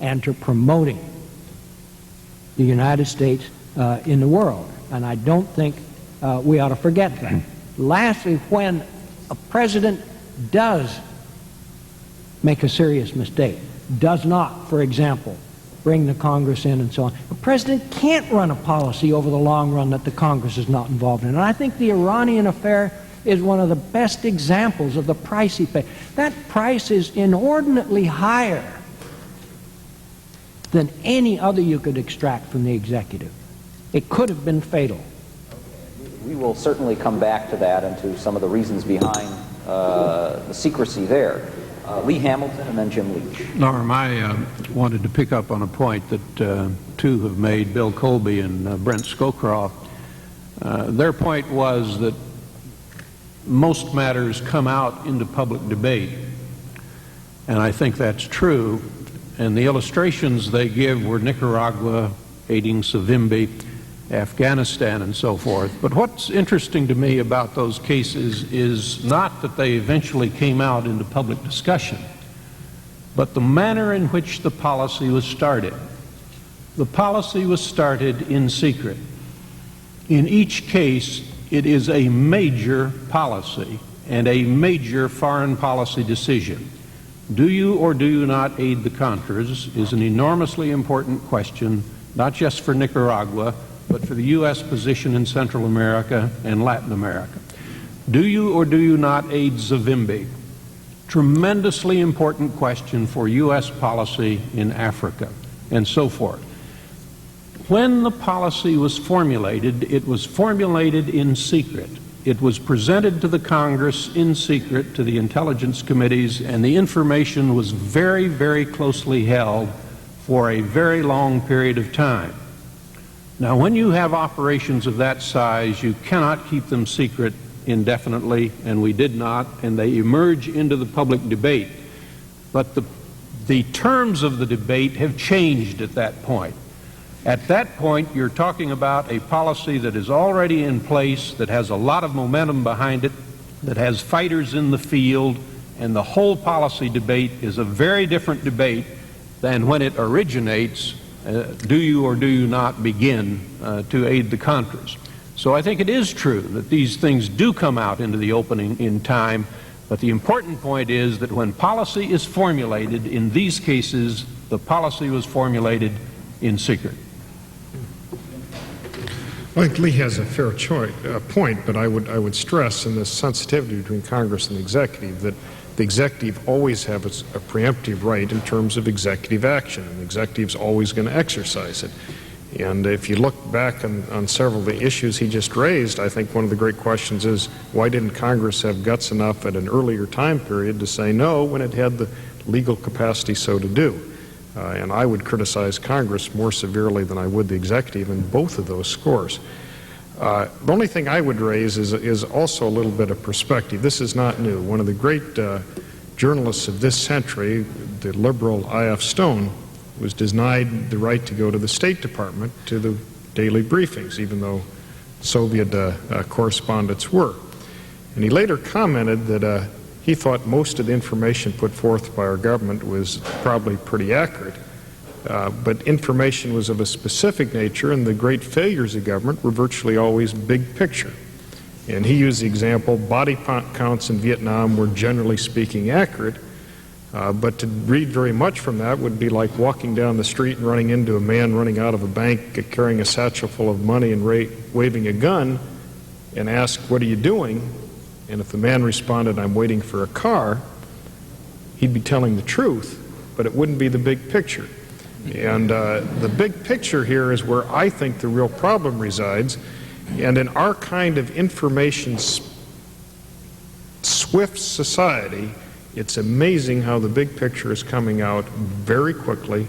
Speaker 6: and to promoting the United States in the world. And I don't think we ought to forget that. Lastly, when a president does make a serious mistake, does not, for example, bring the Congress in and so on, a president can't run a policy over the long run that the Congress is not involved in. And I think the Iranian affair is one of the best examples of the price he paid. That price is inordinately higher than any other you could extract from the executive. It could have been fatal.
Speaker 5: We will certainly come back to that and to some of the reasons behind the secrecy there. Lee Hamilton and then Jim Leach.
Speaker 7: Norm, I wanted to pick up on a point that two have made, Bill Colby and Brent Scowcroft. Their point was that most matters come out into public debate, and I think that's true. And the illustrations they give were Nicaragua, aiding Savimbi, Afghanistan, and so forth. But what's interesting to me about those cases is not that they eventually came out into public discussion, but the manner in which the policy was started. The policy was started in secret. In each case, it is a major policy and a major foreign policy decision. Do you or do you not aid the Contras is an enormously important question, not just for Nicaragua, but for the U.S. position in Central America and Latin America. Do you or do you not aid Savimbi? Tremendously important question for U.S. policy in Africa, and so forth. When the policy was formulated, it was formulated in secret. It was presented to the Congress in secret, to the intelligence committees, and the information was very, very closely held for a very long period of time. Now, when you have operations of that size, you cannot keep them secret indefinitely, and we did not, and they emerge into the public debate. But the the terms of the debate have changed at that point. At that point, you're talking about a policy that is already in place, that has a lot of momentum behind it, that has fighters in the field, and the whole policy debate is a very different debate than when it originates, do you or do you not begin to aid the Contras. So I think it is true that these things do come out into the open in time, but the important point is that when policy is formulated, in these cases, the policy was formulated in secret.
Speaker 9: I think Lee has a fair point, but I would stress in this sensitivity between Congress and the executive that the executive always has a preemptive right in terms of executive action, and the executive's always going to exercise it. And if you look back on several of the issues he just raised, I think one of the great questions is, why didn't Congress have guts enough at an earlier time period to say no when it had the legal capacity so to do? And I would criticize Congress more severely than I would the executive in both of those scores. The only thing I would raise is also a little bit of perspective. This is not new. One of the great journalists of this century, the liberal I.F. Stone, was denied the right to go to the State Department to the daily briefings, even though Soviet correspondents were. And he later commented that he thought most of the information put forth by our government was probably pretty accurate, but information was of a specific nature, and the great failures of government were virtually always big picture. And he used the example, body counts in Vietnam were generally speaking accurate, but to read very much from that would be like walking down the street and running into a man running out of a bank carrying a satchel full of money and waving a gun and ask, "What are you doing?" And if the man responded, "I'm waiting for a car," he'd be telling the truth, but it wouldn't be the big picture. And the big picture here is where I think the real problem resides. And in our kind of information swift society, it's amazing how the big picture is coming out very quickly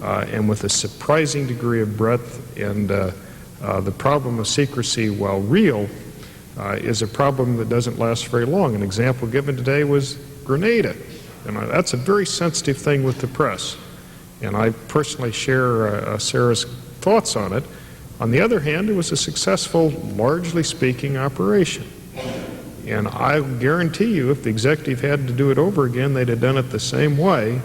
Speaker 9: and with a surprising degree of breadth. And the problem of secrecy, while real, is a problem that doesn't last very long. An example given today was Grenada. And that's a very sensitive thing with the press. And I personally share Sarah's thoughts on it. On the other hand, it was a successful, largely speaking, operation. And I guarantee you, if the executive had to do it over again, they'd have done it the same way,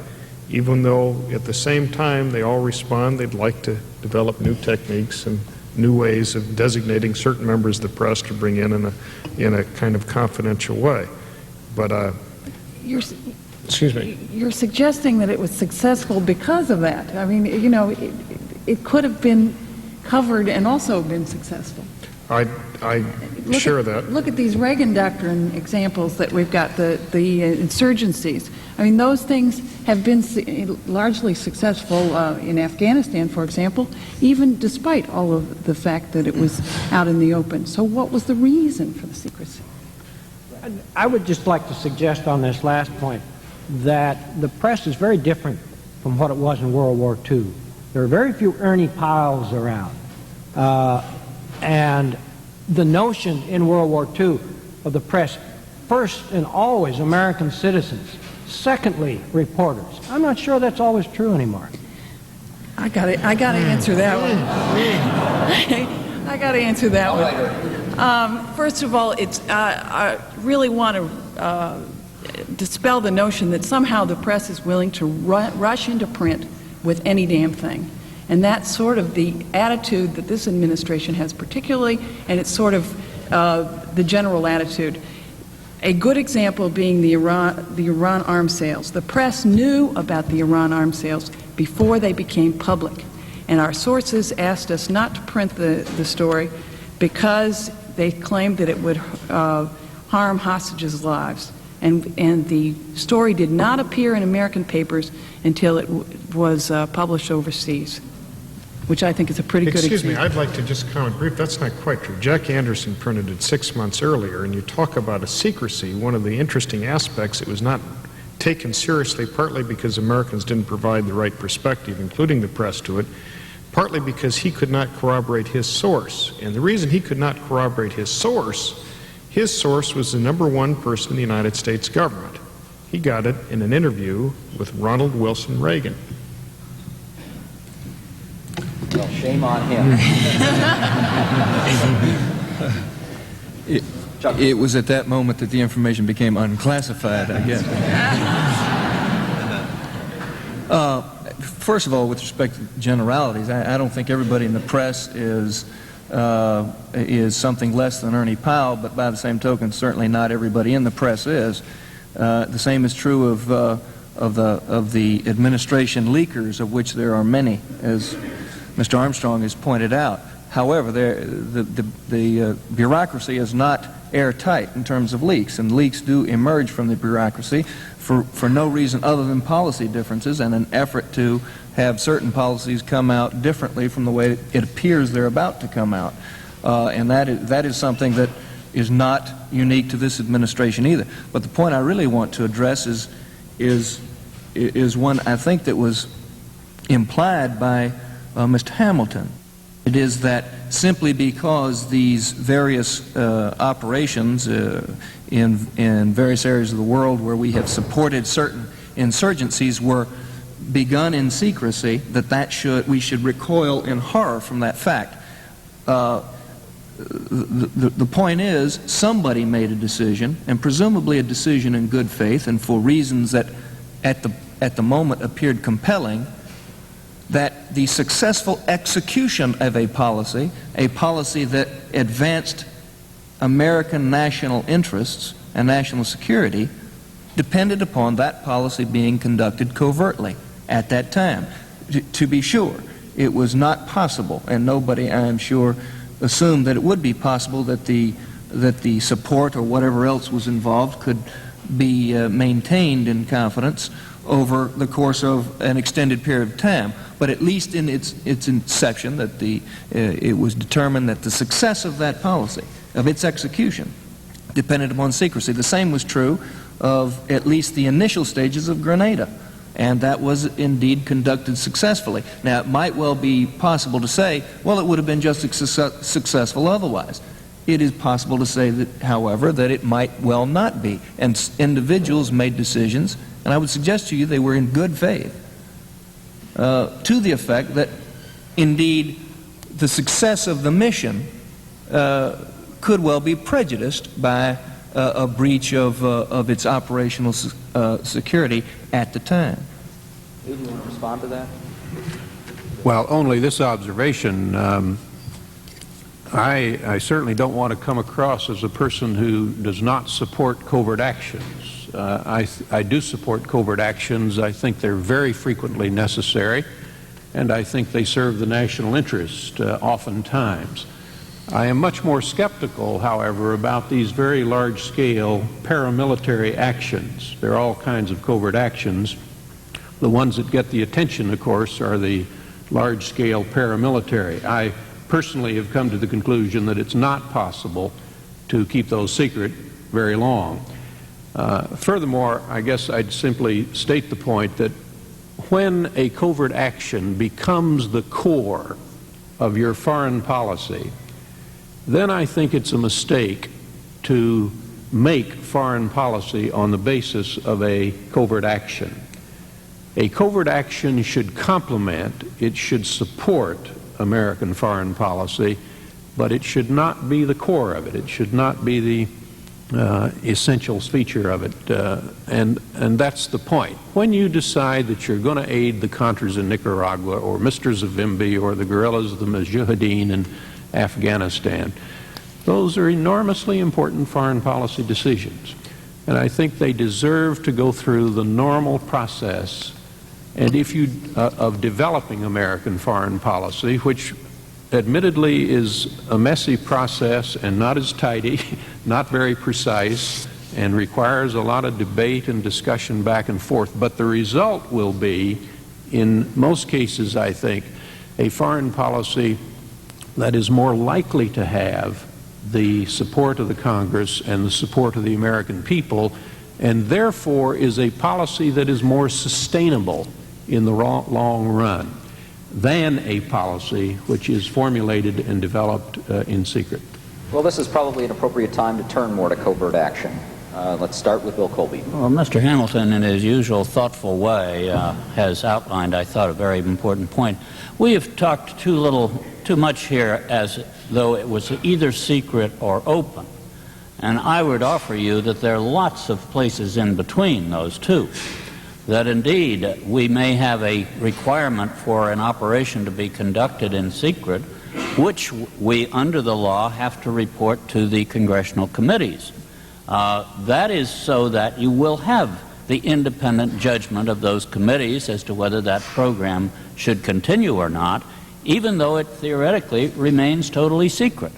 Speaker 9: even though at the same time they all respond they'd like to develop new techniques and new ways of designating certain members of the press to bring in a kind of confidential way. But excuse me.
Speaker 11: You're suggesting that it was successful because of that. I mean, you know, it could have been covered and also been successful.
Speaker 9: I share that.
Speaker 11: Look at these Reagan doctrine examples that we've got, the insurgencies. I mean, those things have been largely successful in Afghanistan, for example, even despite all of the fact that it was out in the open. So what was the reason for the secrecy?
Speaker 6: I would just like to suggest on this last point that the press is very different from what it was in World War II. There are very few Ernie Pyles around. And the notion in World War II of the press, first and always American citizens, secondly reporters. I'm not sure that's always true anymore.
Speaker 11: I got to answer that one. I got to answer that one. First of all, I really want to dispel the notion that somehow the press is willing to rush into print with any damn thing. And that's sort of the attitude that this administration has particularly, and it's sort of the general attitude. A good example being the Iran arms sales. The press knew about the Iran arms sales before they became public. And our sources asked us not to print the story because they claimed that it would harm hostages' lives. And the story did not appear in American papers until it was published overseas, which I think is a pretty good example.
Speaker 9: Excuse me, I'd like to just comment briefly. That's not quite true. Jack Anderson printed it 6 months earlier, and you talk about a secrecy. One of the interesting aspects, it was not taken seriously, partly because Americans didn't provide the right perspective, including the press, to it, partly because he could not corroborate his source. And the reason he could not corroborate his source was the #1 person in the United States government. He got it in an interview with Ronald Wilson Reagan.
Speaker 5: Well, shame on him.
Speaker 8: It was at that moment that the information became unclassified, I guess. First of all, with respect to generalities, I don't think everybody in the press is something less than Ernie Powell, but by the same token, certainly not everybody in the press is. The same is true of the administration leakers, of which there are many, as Mr. Armstrong has pointed out. However, the bureaucracy is not airtight in terms of leaks, and leaks do emerge from the bureaucracy for no reason other than policy differences and an effort to have certain policies come out differently from the way it appears they're about to come out. And that is something that is not unique to this administration either. But the point I really want to address is one I think that was implied by Mr. Hamilton. It is that simply because these various operations in various areas of the world where we have supported certain insurgencies were begun in secrecy, we should recoil in horror from that fact. The point is, somebody made a decision, and presumably a decision in good faith and for reasons that at the moment appeared compelling, that the successful execution of a policy that advanced American national interests and national security, depended upon that policy being conducted covertly at that time. To be sure, it was not possible, and nobody, I am sure, assumed that it would be possible that the support or whatever else was involved could be maintained in confidence over the course of an extended period of time. But at least in its inception, that it was determined that the success of that policy, of its execution, depended upon secrecy. The same was true of at least the initial stages of Grenada, and that was indeed conducted successfully. Now, it might well be possible to say, well, it would have been just as successful otherwise. It is possible to say that, however, that it might well not be, and individuals made decisions, and I would suggest to you they were in good faith, to the effect that indeed the success of the mission could well be prejudiced by a breach of its operational security at the time.
Speaker 5: Do you want to respond to that?
Speaker 7: Well, only this observation. I certainly don't want to come across as a person who does not support covert actions. I do support covert actions. I think they're very frequently necessary, and I think they serve the national interest oftentimes. I am much more skeptical, however, about these very large-scale paramilitary actions. There are all kinds of covert actions. The ones that get the attention, of course, are the large-scale paramilitary. I personally have come to the conclusion that it's not possible to keep those secret very long. Furthermore, I guess I'd simply state the point that when a covert action becomes the core of your foreign policy, then I think it's a mistake to make foreign policy on the basis of a covert action. A covert action should complement, it should support American foreign policy, but it should not be the core of it. It should not be the essential feature of it, and that's the point. When you decide that you're going to aid the Contras in Nicaragua, or Mr. Zavimbi, or the guerrillas of the Mujahideen in Afghanistan, those are enormously important foreign policy decisions, and I think they deserve to go through the normal process and of developing American foreign policy, which admittedly is a messy process and not as tidy, not very precise, and requires a lot of debate and discussion back and forth. But the result will be, in most cases, I think, a foreign policy that is more likely to have the support of the Congress and the support of the American people, and therefore is a policy that is more sustainable in the long run than a policy which is formulated and developed in secret.
Speaker 5: Well, this is probably an appropriate time to turn more to covert action. Let's start with Bill Colby.
Speaker 10: Well, Mr. Hamilton, in his usual thoughtful way, has outlined, I thought, a very important point. We have talked too much here as though it was either secret or open. And I would offer you that there are lots of places in between those two. That indeed we may have a requirement for an operation to be conducted in secret, which we, under the law, have to report to the congressional committees. That is so that you will have the independent judgment of those committees as to whether that program should continue or not, even though it theoretically remains totally secret.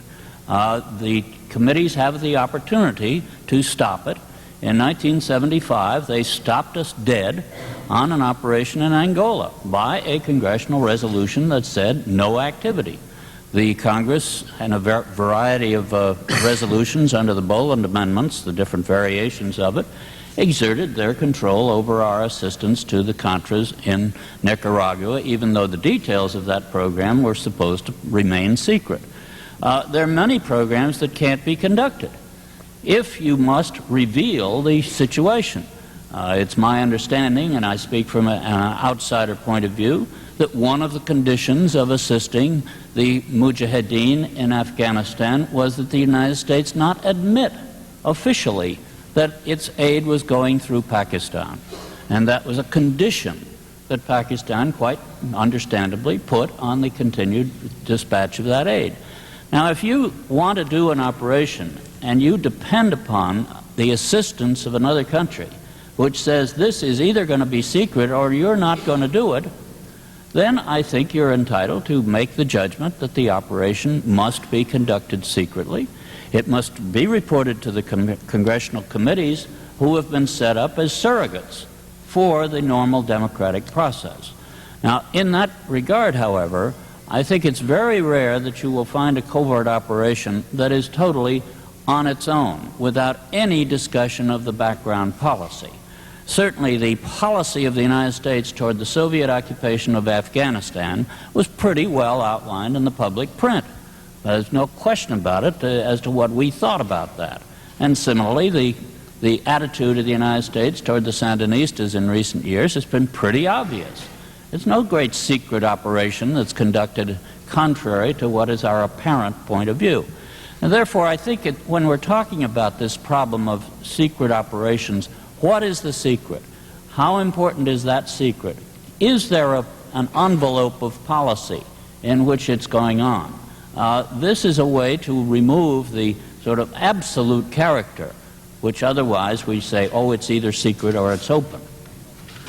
Speaker 10: The committees have the opportunity to stop it. In 1975, they stopped us dead on an operation in Angola by a congressional resolution that said no activity. The Congress and a variety of resolutions under the Boland amendments, the different variations of it, exerted their control over our assistance to the Contras in Nicaragua, even though the details of that program were supposed to remain secret. There are many programs that can't be conducted if you must reveal the situation. It's my understanding, and I speak from an outsider point of view, that one of the conditions of assisting the Mujahideen in Afghanistan was that the United States not admit officially that its aid was going through Pakistan. And that was a condition that Pakistan, quite understandably, put on the continued dispatch of that aid. Now, if you want to do an operation and you depend upon the assistance of another country, which says this is either going to be secret or you're not going to do it, then I think you're entitled to make the judgment that the operation must be conducted secretly. It must be reported to the congressional committees who have been set up as surrogates for the normal democratic process. Now, in that regard, however, I think it's very rare that you will find a covert operation that is totally on its own, without any discussion of the background policy. Certainly, the policy of the United States toward the Soviet occupation of Afghanistan was pretty well outlined in the public print. There's no question about it as to what we thought about that. And similarly, the attitude of the United States toward the Sandinistas in recent years has been pretty obvious. It's no great secret operation that's conducted contrary to what is our apparent point of view. And therefore, I think when we're talking about this problem of secret operations, what is the secret? How important is that secret? Is there an envelope of policy in which it's going on? This is a way to remove the sort of absolute character, which otherwise we say, oh, it's either secret or it's open.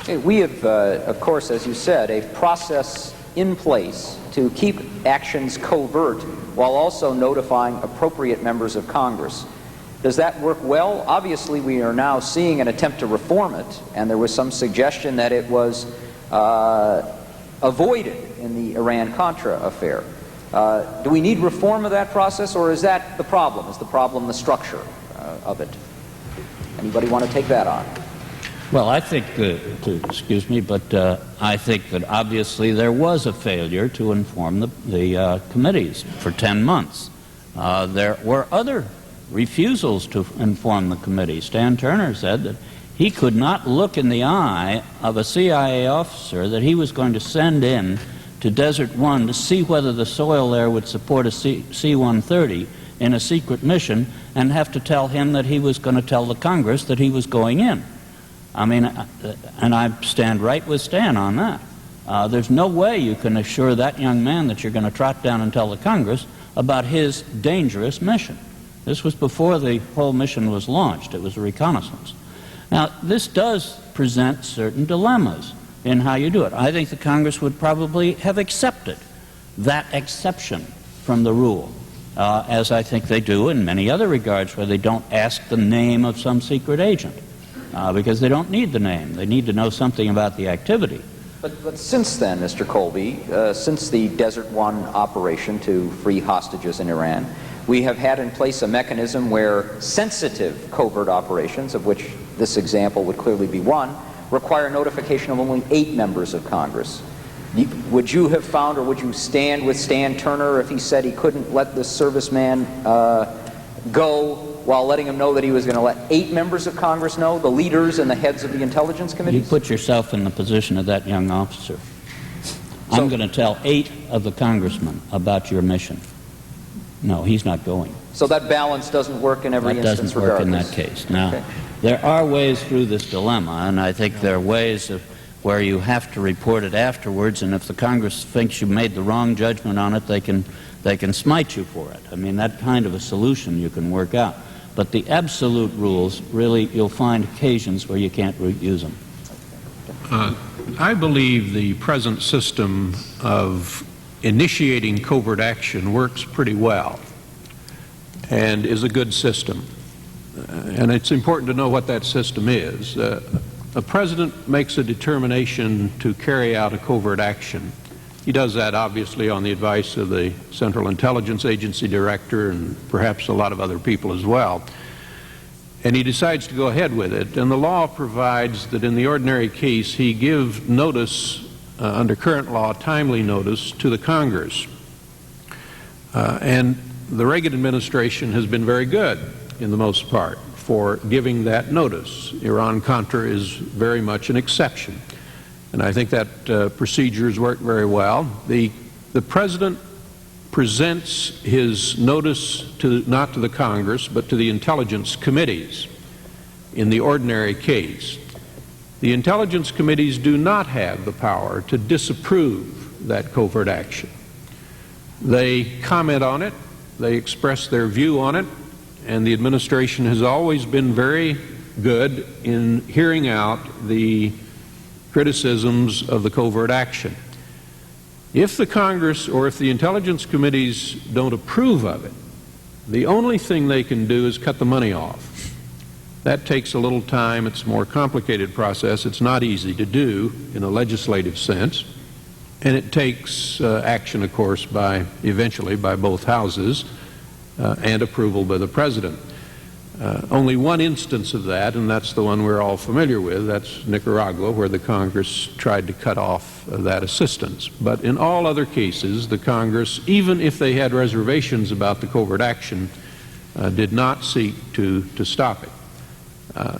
Speaker 5: Okay, we have, of course, as you said, a process in place to keep actions covert while also notifying appropriate members of Congress. Does that work well? Obviously, we are now seeing an attempt to reform it, and there was some suggestion that it was avoided in the Iran Contra affair. Do we need reform of that process, or is that the problem? Is the problem the structure of it? Anybody want to take that on?
Speaker 10: Well, I think, excuse me, but I think that obviously there was a failure to inform the committees for 10 months. There were other refusals to inform the committee. Stan Turner said that he could not look in the eye of a CIA officer that he was going to send in to Desert One to see whether the soil there would support a C-130 in a secret mission, and have to tell him that he was going to tell the Congress that he was going in. I mean, and I stand right with Stan on that. There's no way you can assure that young man that you're going to trot down and tell the Congress about his dangerous mission. This was before the whole mission was launched. It was a reconnaissance. Now, this does present certain dilemmas in how you do it. I think the Congress would probably have accepted that exception from the rule, as I think they do in many other regards where they don't ask the name of some secret agent, because they don't need the name. They need to know something about the activity.
Speaker 5: But since then, Mr. Colby, since the Desert One operation to free hostages in Iran, we have had in place a mechanism where sensitive covert operations, of which this example would clearly be one, require notification of only 8 members of Congress. Would you have found, or would you stand with Stan Turner if he said he couldn't let this serviceman go while letting him know that he was going to let 8 members of Congress know, the leaders and the heads of the intelligence committees?
Speaker 10: You put yourself in the position of that young officer. I'm going to tell 8 of the congressmen about your mission. No, he's not going.
Speaker 5: So that balance doesn't work in every instance regardless?
Speaker 10: That doesn't work in that case. Now, there are ways through this dilemma, and I think there are ways where you have to report it afterwards, and if the Congress thinks you made the wrong judgment on it, they can smite you for it. I mean, that kind of a solution you can work out. But the absolute rules, really, you'll find occasions where you can't use them.
Speaker 7: I believe the present system of initiating covert action works pretty well and is a good system. And it's important to know what that system is. A president makes a determination to carry out a covert action. He does that obviously on the advice of the Central Intelligence Agency director and perhaps a lot of other people as well. And he decides to go ahead with it. And the law provides that in the ordinary case he give notice, under current law, timely notice to the Congress. And the Reagan administration has been very good, in the most part, for giving that notice. Iran Contra is very much an exception. And I think that procedure has worked very well. The President presents his notice not to the Congress, but to the intelligence committees in the ordinary case. The intelligence committees do not have the power to disapprove that covert action. They comment on it, they express their view on it, and the administration has always been very good in hearing out the criticisms of the covert action. If the Congress or if the intelligence committees don't approve of it, the only thing they can do is cut the money off. That takes a little time. It's a more complicated process. It's not easy to do in a legislative sense. And it takes action, of course, eventually by both houses and approval by the President. Only one instance of that, and that's the one we're all familiar with, that's Nicaragua, where the Congress tried to cut off that assistance. But in all other cases, the Congress, even if they had reservations about the covert action, did not seek to stop it.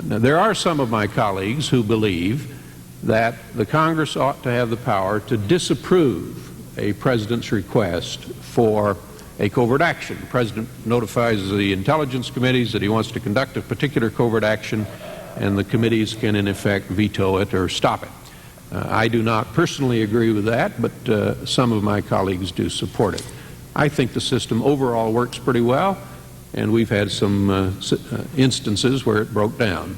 Speaker 7: Now, there are some of my colleagues who believe that the Congress ought to have the power to disapprove a President's request for a covert action. The President notifies the intelligence committees that he wants to conduct a particular covert action, and the committees can in effect veto it or stop it. I do not personally agree with that, but some of my colleagues do support it. I think the system overall works pretty well, and we've had some instances where it broke down.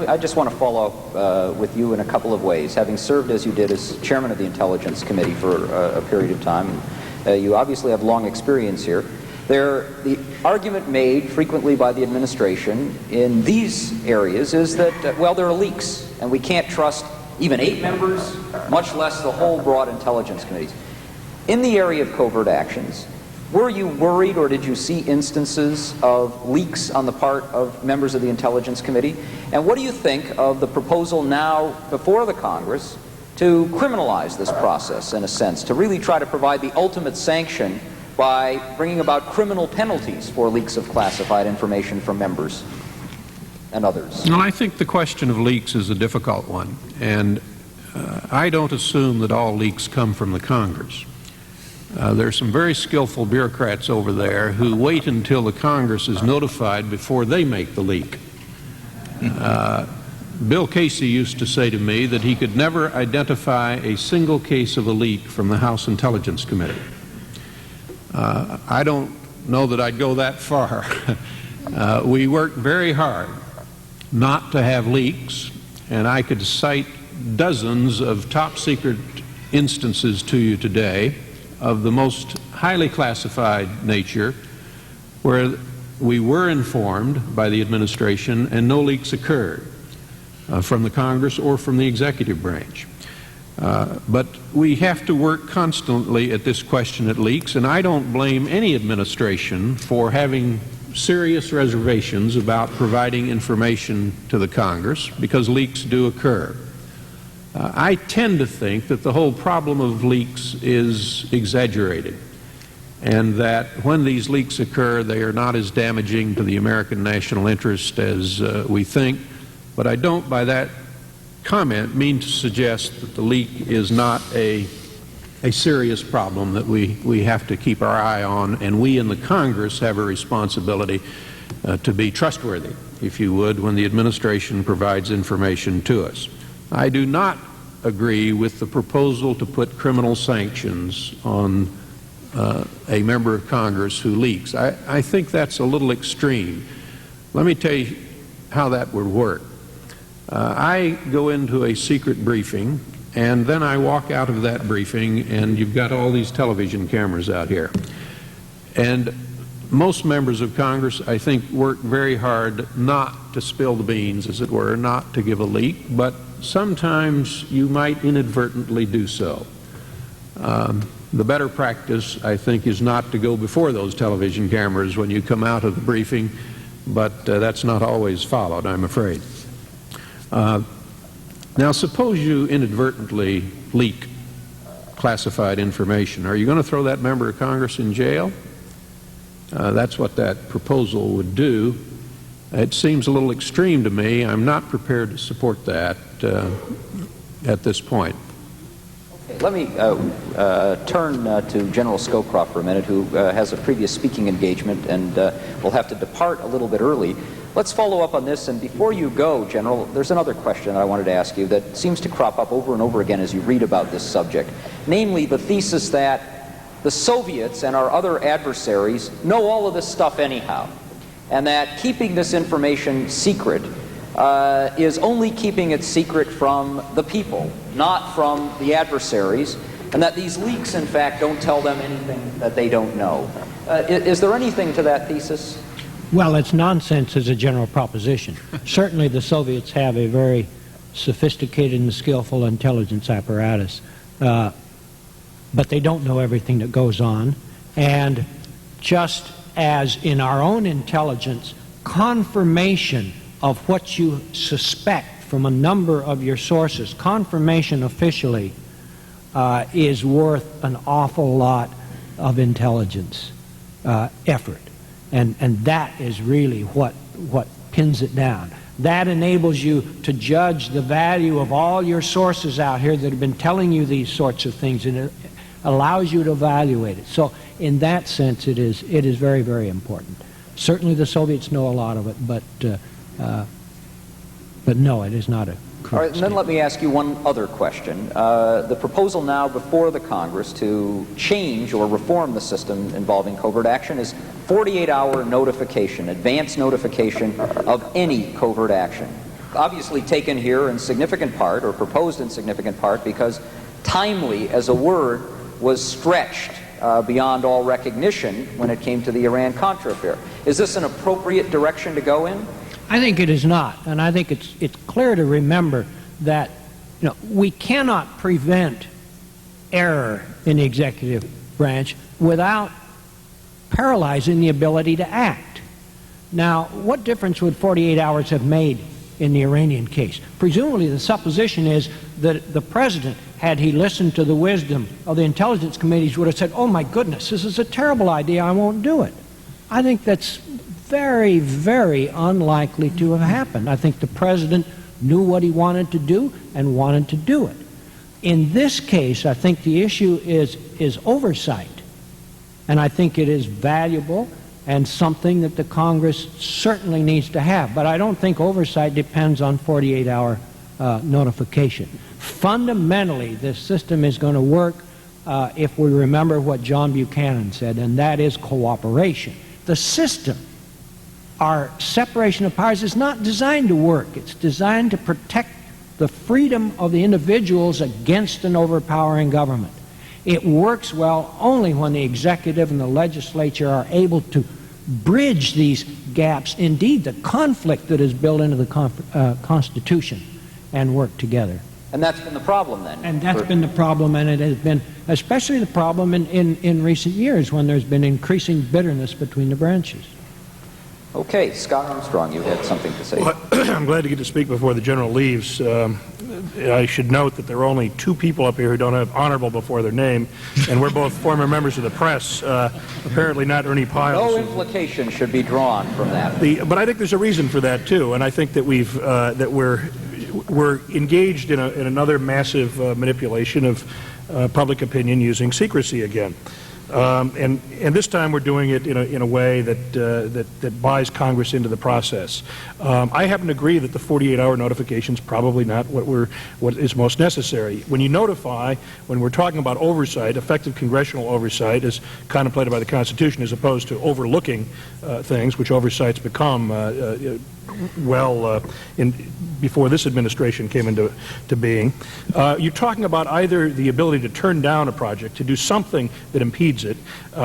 Speaker 5: I just want to follow up with you in a couple of ways. Having served as you did as chairman of the Intelligence Committee for a period of time, you obviously have long experience here. The argument made frequently by the administration in these areas is that, well, there are leaks, and we can't trust even 8 members, much less the whole broad intelligence committees. In the area of covert actions, were you worried or did you see instances of leaks on the part of members of the Intelligence Committee? And what do you think of the proposal now before the Congress to criminalize this process, in a sense, to really try to provide the ultimate sanction by bringing about criminal penalties for leaks of classified information from members and others?
Speaker 7: Well, I think the question of leaks is a difficult one, and I don't assume that all leaks come from the Congress. There are some very skillful bureaucrats over there who wait until the Congress is notified before they make the leak. Bill Casey used to say to me that he could never identify a single case of a leak from the House Intelligence Committee. I don't know that I'd go that far. We work very hard not to have leaks, and I could cite dozens of top secret instances to you today of the most highly classified nature where we were informed by the administration and no leaks occurred from the Congress or from the executive branch. But we have to work constantly at this question of leaks, and I don't blame any administration for having serious reservations about providing information to the Congress, because leaks do occur. I tend to think that the whole problem of leaks is exaggerated. and that when these leaks occur, they are not as damaging to the American national interest as we think. But I don't, by that comment, mean to suggest that the leak is not a serious problem that we have to keep our eye on, and we in the Congress have a responsibility to be trustworthy, if you would, when the administration provides information to us. I do not agree with the proposal to put criminal sanctions on a member of Congress who leaks. I think that's a little extreme. Let me tell you how that would work. I go into a secret briefing, and then I walk out of that briefing, and you've got all these television cameras out here. And most members of Congress, I think, work very hard not to spill the beans, as it were, not to give a leak, but sometimes you might inadvertently do so. The better practice, I think, is not to go before those television cameras when you come out of the briefing, but that's not always followed, I'm afraid. Now, suppose you inadvertently leak classified information. Are you going to throw that member of Congress in jail? That's what that proposal would do. It seems a little extreme to me. I'm not prepared to support that at this point.
Speaker 5: Okay, let me turn to General Scowcroft for a minute, who has a previous speaking engagement and will have to depart a little bit early. Let's follow up on this, and before you go, General, there's another question I wanted to ask you that seems to crop up over and over again as you read about this subject, namely the thesis that the Soviets and our other adversaries know all of this stuff anyhow, and that keeping this information secret is only keeping it secret from the people, not from the adversaries, and that these leaks, in fact, don't tell them anything that they don't know. Is there anything to that thesis?
Speaker 6: Well, it's nonsense as a general proposition. Certainly the Soviets have a very sophisticated and skillful intelligence apparatus, but they don't know everything that goes on. And just as in our own intelligence, confirmation of what you suspect from a number of your sources, confirmation officially, is worth an awful lot of intelligence effort. And that is really what pins it down. That enables you to judge the value of all your sources out here that have been telling you these sorts of things, and it allows you to evaluate it. So in that sense, it is very, very important. Certainly the Soviets know a lot of it, but no, it is not a correct
Speaker 5: All right, and then let me ask you one other question. The proposal now before the Congress to change or reform the system involving covert action is 48-hour notification, advance notification of any covert action. Obviously taken here in significant part, or proposed in significant part, because timely as a word was stretched beyond all recognition when it came to the Iran Contra affair. Is this an appropriate direction to go in?
Speaker 6: I think it is not, and I think it's clear to remember that we cannot prevent error in the executive branch without paralyzing the ability to act. Now, what difference would 48 hours have made in the Iranian case? Presumably the supposition is that the President, had he listened to the wisdom of the intelligence committees, would have said, oh my goodness, this is a terrible idea, I won't do it. I think that's very, very unlikely to have happened. I think the President knew what he wanted to do and wanted to do it. In this case, I think the issue is oversight. And I think it is valuable and something that the Congress certainly needs to have. But I don't think oversight depends on 48-hour notification. Fundamentally, this system is going to work if we remember what John Buchanan said, and that is cooperation. The system, our separation of powers, is not designed to work. It's designed to protect the freedom of the individuals against an overpowering government. It works well only when the executive and the legislature are able to bridge these gaps, indeed the conflict that is built into the Constitution, and work together.
Speaker 5: And that's been the problem then?
Speaker 6: And that's been the problem, and it has been especially the problem in recent years when there's been increasing bitterness between the branches.
Speaker 5: Okay, Scott Armstrong, you had something to say.
Speaker 12: Well, I'm glad to get to speak before the General leaves. I should note that there are only 2 people up here who don't have honorable before their name, and we're both former members of the press, apparently not Ernie Piles.
Speaker 5: No implication should be drawn from that.
Speaker 12: But I think there's a reason for that, too, and I think that we're engaged in another massive manipulation of public opinion using secrecy again. And this time we're doing it in a way that buys Congress into the process. I happen to agree that the 48-hour notification is probably not what is most necessary. When you notify, when we're talking about oversight, effective congressional oversight, as contemplated by the Constitution, as opposed to overlooking things, which oversights become before this administration came into being, you're talking about either the ability to turn down a project, to do something that impedes it,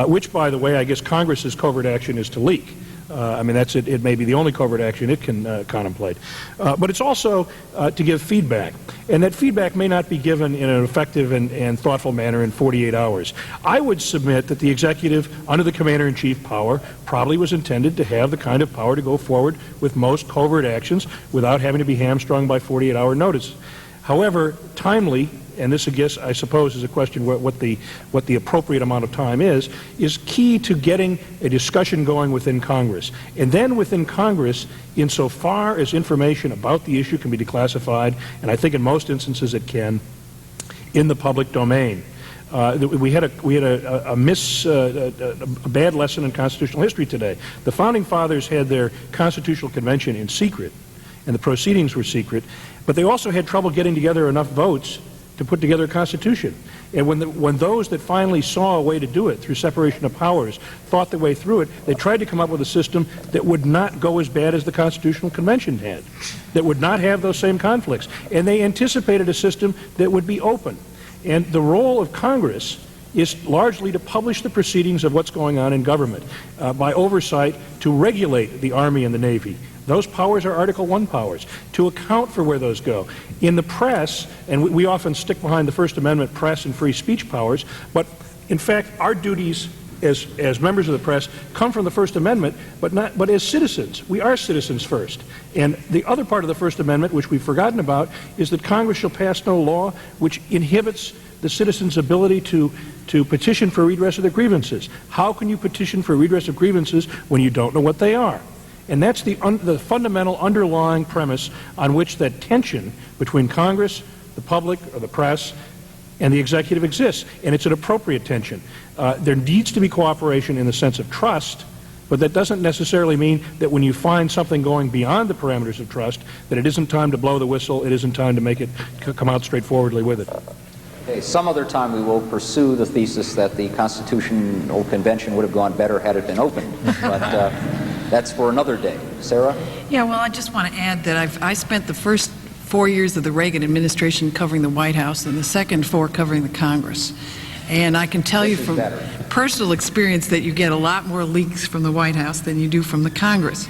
Speaker 12: which, by the way, I guess Congress's covert action is to leak. I mean, that's it. It may be the only covert action it can contemplate. But it's also to give feedback. And that feedback may not be given in an effective and thoughtful manner in 48 hours. I would submit that the executive, under the commander-in-chief power, probably was intended to have the kind of power to go forward with most covert actions without having to be hamstrung by 48-hour notice. However, timely, and this, I suppose, is a question what the appropriate amount of time is key to getting a discussion going within Congress. And then within Congress, insofar as information about the issue can be declassified, and I think in most instances it can, in the public domain. We had a bad lesson in constitutional history today. The Founding Fathers had their Constitutional Convention in secret, and the proceedings were secret, but they also had trouble getting together enough votes to put together a constitution. And when those that finally saw a way to do it through separation of powers thought their way through it, they tried to come up with a system that would not go as bad as the Constitutional Convention had, that would not have those same conflicts. And they anticipated a system that would be open. And the role of Congress is largely to publish the proceedings of what's going on in government by oversight, to regulate the Army and the Navy. Those powers are Article I powers, to account for where those go. In the press, and we often stick behind the First Amendment press and free speech powers, but in fact our duties as members of the press come from the First Amendment, but as citizens. We are citizens first. And the other part of the First Amendment, which we've forgotten about, is that Congress shall pass no law which inhibits the citizens' ability to petition for redress of their grievances. How can you petition for redress of grievances when you don't know what they are? And that's the fundamental underlying premise on which that tension between Congress, the public, or the press, and the executive exists. And it's an appropriate tension. There needs to be cooperation in the sense of trust, but that doesn't necessarily mean that when you find something going beyond the parameters of trust, that it isn't time to blow the whistle, it isn't time to make it come out straightforwardly with it.
Speaker 5: Okay, some other time we will pursue the thesis that the Constitutional Convention would have gone better had it been open. But that's for another day. Sarah?
Speaker 11: Yeah, well, I just want to add that I spent the first 4 years of the Reagan administration covering the White House and the second 4 covering the Congress. And I can tell you from personal experience that you get a lot more leaks from the White House than you do from the Congress.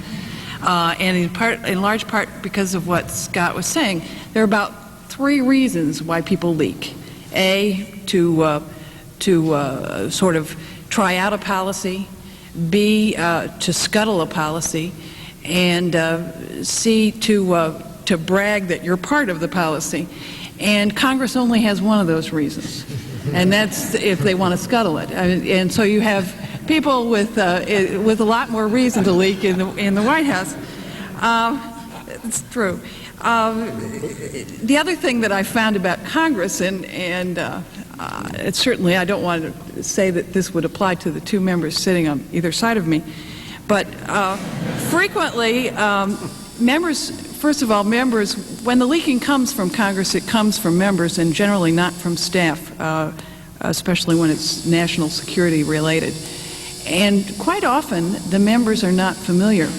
Speaker 11: And in large part because of what Scott was saying, there are about 3 reasons why people leak. A, to sort of try out a policy. B, to scuttle a policy. And C, to brag that you're part of the policy. And Congress only has one of those reasons. And that's if they want to scuttle it. And so you have people with a lot more reason to leak in the White House. It's true. The other thing that I found about Congress, and it's certainly I don't want to say that this would apply to the 2 members sitting on either side of me, but frequently members, first of all, members, when the leaking comes from Congress, it comes from members and generally not from staff, especially when it's national security related. And quite often, the members are not familiar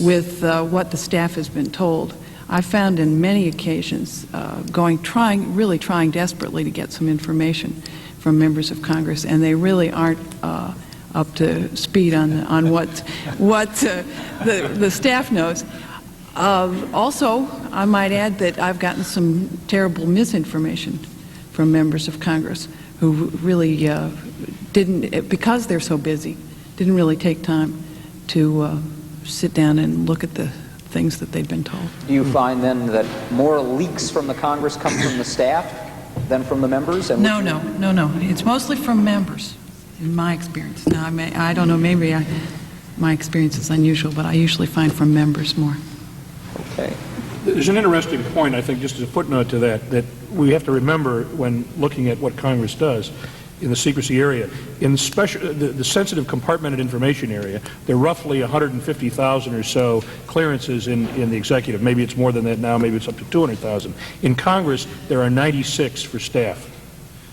Speaker 11: with what the staff has been told. I found in many occasions really trying desperately to get some information from members of Congress, and they really aren't up to speed on what the staff knows. Also, I might add that I've gotten some terrible misinformation from members of Congress who really didn't, because they're so busy, didn't really take time to sit down and look at the things that they'd been told.
Speaker 5: Do you find then that more leaks from the Congress come from the staff than from the members? And
Speaker 11: No. It's mostly from members, in my experience. Now, I don't know, maybe my experience is unusual, but I usually find from members more.
Speaker 5: Okay.
Speaker 12: There's an interesting point, I think, just as a footnote to that we have to remember when looking at what Congress does in the secrecy area. In the sensitive compartmented information area, there are roughly 150,000 or so clearances in the executive. Maybe it's more than that now, maybe it's up to 200,000. In Congress, there are 96 for staff.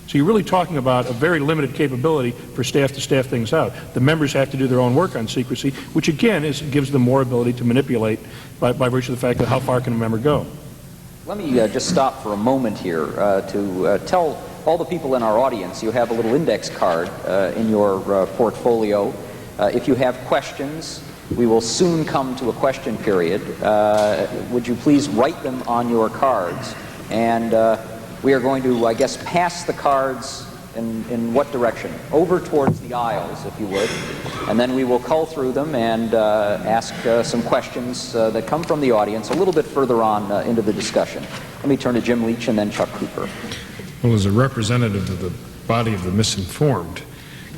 Speaker 12: So you're really talking about a very limited capability for staff to staff things out. The members have to do their own work on secrecy, which again gives them more ability to manipulate by virtue of the fact that how far can a member go.
Speaker 5: Let me just stop for a moment here to tell all the people in our audience you have a little index card in your portfolio. If you have questions, we will soon come to a question period. Would you please write them on your cards? And we are going to, I guess, pass the cards in what direction? Over towards the aisles, if you would. And then we will cull through them and ask some questions that come from the audience a little bit further on into the discussion. Let me turn to Jim Leach and then Chuck Cooper.
Speaker 9: Well, as a representative of the body of the misinformed,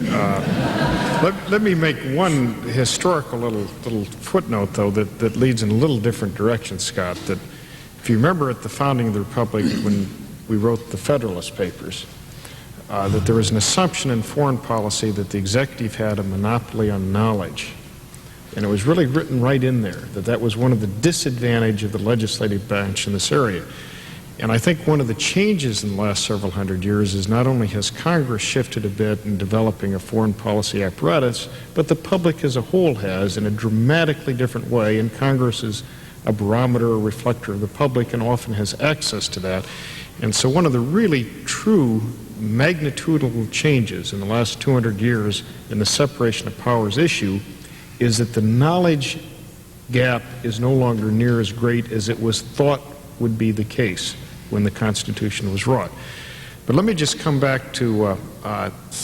Speaker 9: let me make one historical little footnote, though, that leads in a little different direction, Scott. That if you remember at the founding of the Republic, when we wrote the Federalist Papers, that there was an assumption in foreign policy that the executive had a monopoly on knowledge. And it was really written right in there that that was one of the disadvantages of the legislative branch in this area. And I think one of the changes in the last several hundred years is not only has Congress shifted a bit in developing a foreign policy apparatus, but the public as a whole has in a dramatically different way, and Congress is a barometer or reflector of the public and often has access to that. And so one of the really true magnitudinal changes in the last 200 years in the separation of powers issue is that the knowledge gap is no longer near as great as it was thought would be the case when the Constitution was wrought. But let me just come back to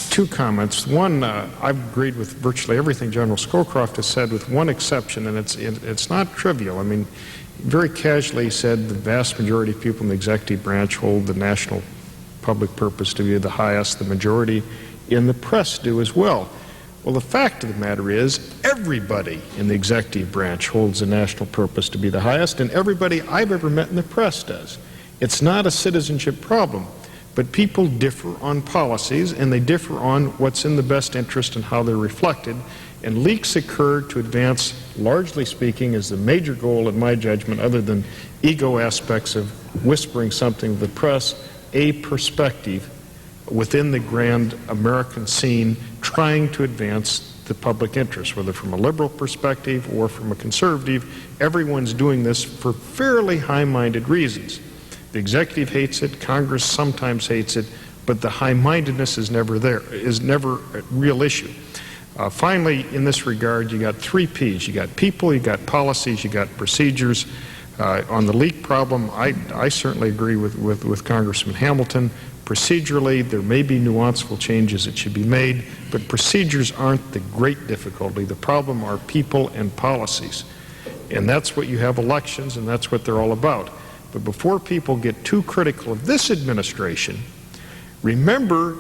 Speaker 9: two comments. One, I've agreed with virtually everything General Scowcroft has said, with one exception, and it's not trivial. I mean, very casually he said the vast majority of people in the executive branch hold the national public purpose to be the highest. The majority in the press do as well. Well, the fact of the matter is everybody in the executive branch holds the national purpose to be the highest, and everybody I've ever met in the press does. It's not a citizenship problem, but people differ on policies, and they differ on what's in the best interest and how they're reflected. And leaks occur to advance, largely speaking, as the major goal in my judgment, other than ego aspects of whispering something to the press, a perspective within the grand American scene trying to advance the public interest, whether from a liberal perspective or from a conservative. Everyone's doing this for fairly high-minded reasons. The executive hates it, Congress sometimes hates it, but the high-mindedness is never there, is never a real issue. Finally, in this regard, you got three P's. You got people, you got policies, you got procedures. On the leak problem, I certainly agree with Congressman Hamilton. Procedurally, there may be nuanceful changes that should be made, but procedures aren't the great difficulty. The problem are people and policies. And that's what you have elections, and that's what they're all about. But before people get too critical of this administration, remember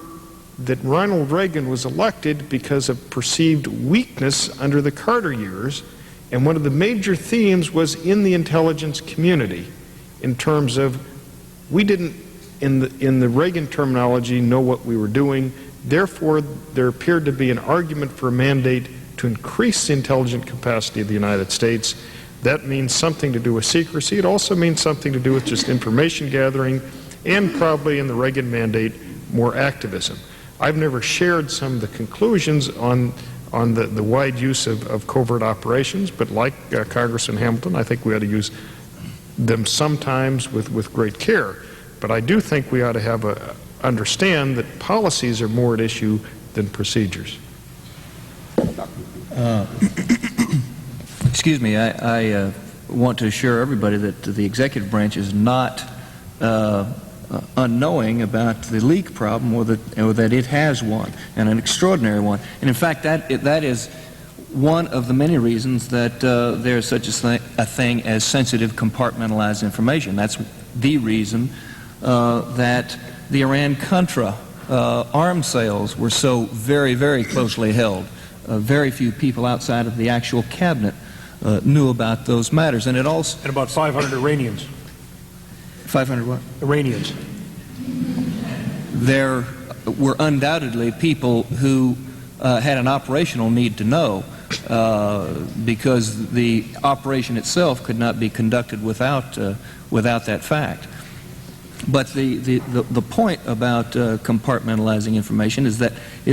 Speaker 9: that Ronald Reagan was elected because of perceived weakness under the Carter years, and one of the major themes was in the intelligence community in terms of we didn't, in the Reagan terminology, know what we were doing. Therefore, there appeared to be an argument for a mandate to increase the intelligence capacity of the United States. That means something to do with secrecy. It also means something to do with just information gathering, and probably in the Reagan mandate, more activism. I've never shared some of the conclusions on the wide use of covert operations, but like Congressman Hamilton, I think we ought to use them sometimes with great care. But I do think we ought to have understand that policies are more at issue than procedures.
Speaker 8: Excuse me, I want to assure everybody that the executive branch is not unknowing about the leak problem, or that it has one, and an extraordinary one. And in fact, that is one of the many reasons that there's such a thing as sensitive compartmentalized information. That's the reason that the Iran Contra arms sales were so very, very closely held. Very few people outside of the actual cabinet knew about those matters. And it also...
Speaker 12: And about 500 Iranians.
Speaker 8: 500 what?
Speaker 12: Iranians.
Speaker 8: There were undoubtedly people who had an operational need to know because the operation itself could not be conducted without that fact. But the point about compartmentalizing information is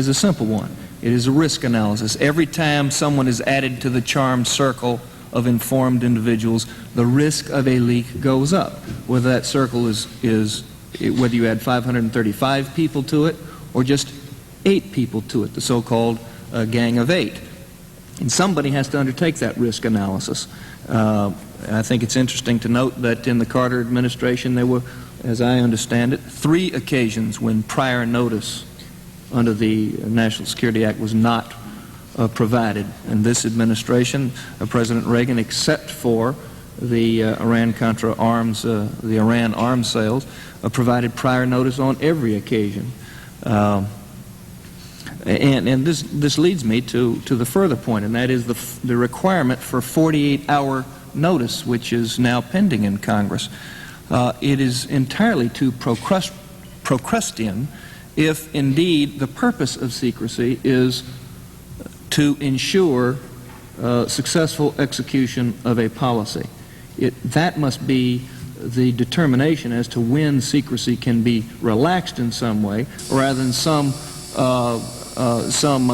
Speaker 8: a simple one. It is a risk analysis. Every time someone is added to the charmed circle of informed individuals, the risk of a leak goes up. Whether that circle is whether you add 535 people to it or just 8 people to it, the so-called gang of 8. And somebody has to undertake that risk analysis. I think it's interesting to note that in the Carter administration there were, as I understand it, 3 occasions when prior notice under the National Security Act was not provided. In this administration, President Reagan, except for the Iran Contra arms, the Iran arms sales, provided prior notice on every occasion. And this leads me to the further point, and that is the requirement for 48-hour notice, which is now pending in Congress. It is entirely too Procrustean if indeed the purpose of secrecy is to ensure successful execution of a policy. That must be the determination as to when secrecy can be relaxed in some way, rather than some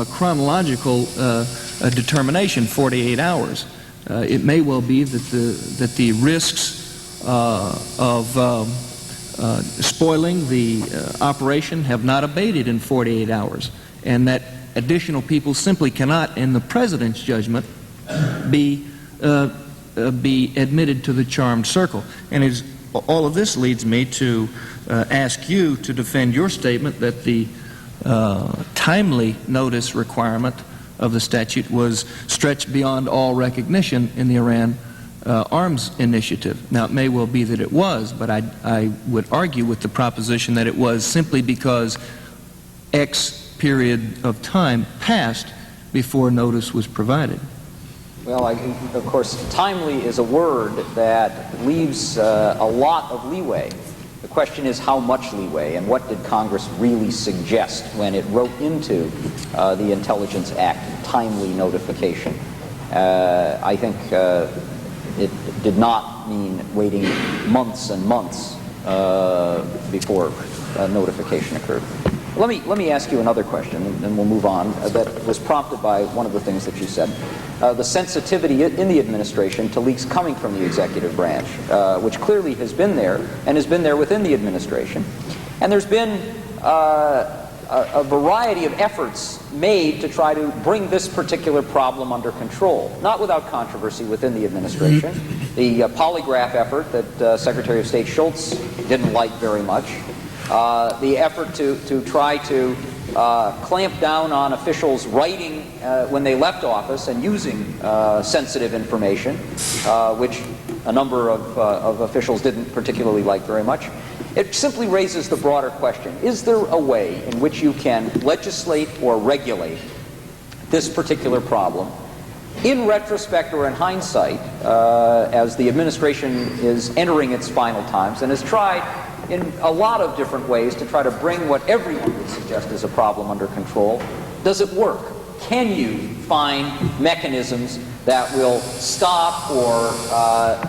Speaker 8: chronological determination, 48 hours. It may well be that the risks of spoiling the operation have not abated in 48 hours, and that additional people simply cannot, in the President's judgment, be admitted to the charmed circle. And all of this leads me to ask you to defend your statement that the timely notice requirement of the statute was stretched beyond all recognition in the Iran arms initiative. Now, it may well be that it was, but I would argue with the proposition that it was simply because X period of time passed before notice was provided.
Speaker 5: Well, of course, timely is a word that leaves a lot of leeway. The question is how much leeway, and what did Congress really suggest when it wrote into the Intelligence Act timely notification? I think it did not mean waiting months and months before notification occurred. Let me ask you another question, and we'll move on, that was prompted by one of the things that you said. The sensitivity in the administration to leaks coming from the executive branch, which clearly has been there, and has been there within the administration. And there's been a variety of efforts made to try to bring this particular problem under control, not without controversy within the administration. The polygraph effort that Secretary of State Schultz didn't like very much. The effort to try to clamp down on officials writing when they left office and using sensitive information, which a number of officials didn't particularly like very much. It simply raises the broader question: is there a way in which you can legislate or regulate this particular problem in retrospect or in hindsight, as the administration is entering its final times and has tried in a lot of different ways to try to bring what everyone would suggest is a problem under control? Does it work? Can you find mechanisms that will stop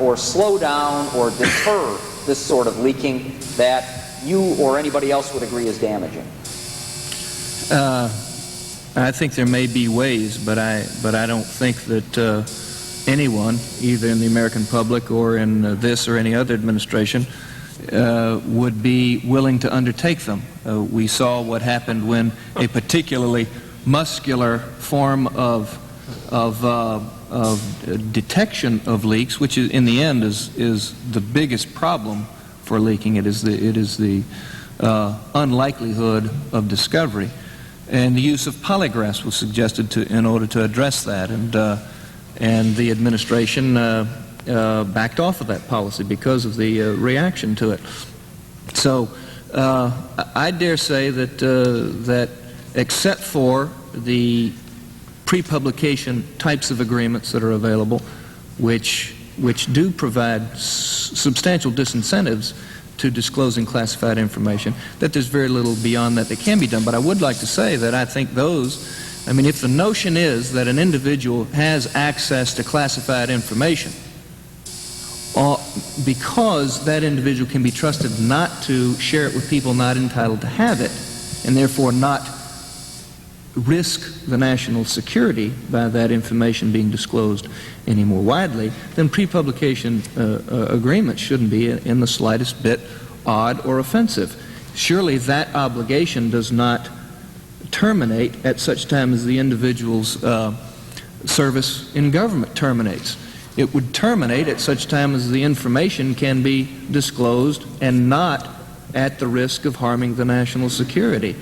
Speaker 5: or slow down or deter this sort of leaking that you or anybody else would agree is damaging?
Speaker 8: I think there may be ways, but I don't think that anyone, either in the American public or in this or any other administration, would be willing to undertake them. We saw what happened when a particularly muscular form of detection of leaks, which is, in the end is the biggest problem for leaking. It is the unlikelihood of discovery. And the use of polygraphs was suggested in order to address that, and the administration backed off of that policy because of the reaction to it. So I dare say that that except for the pre-publication types of agreements that are available, which do provide substantial disincentives to disclosing classified information, that there's very little beyond that can be done. But I would like to say that I think those, I mean, if the notion is that an individual has access to classified information, because that individual can be trusted not to share it with people not entitled to have it, and therefore not risk the national security by that information being disclosed any more widely, then pre-publication agreements shouldn't be in the slightest bit odd or offensive. Surely that obligation does not terminate at such time as the individual's service in government terminates. It would terminate at such time as the information can be disclosed and not at the risk of harming the national security.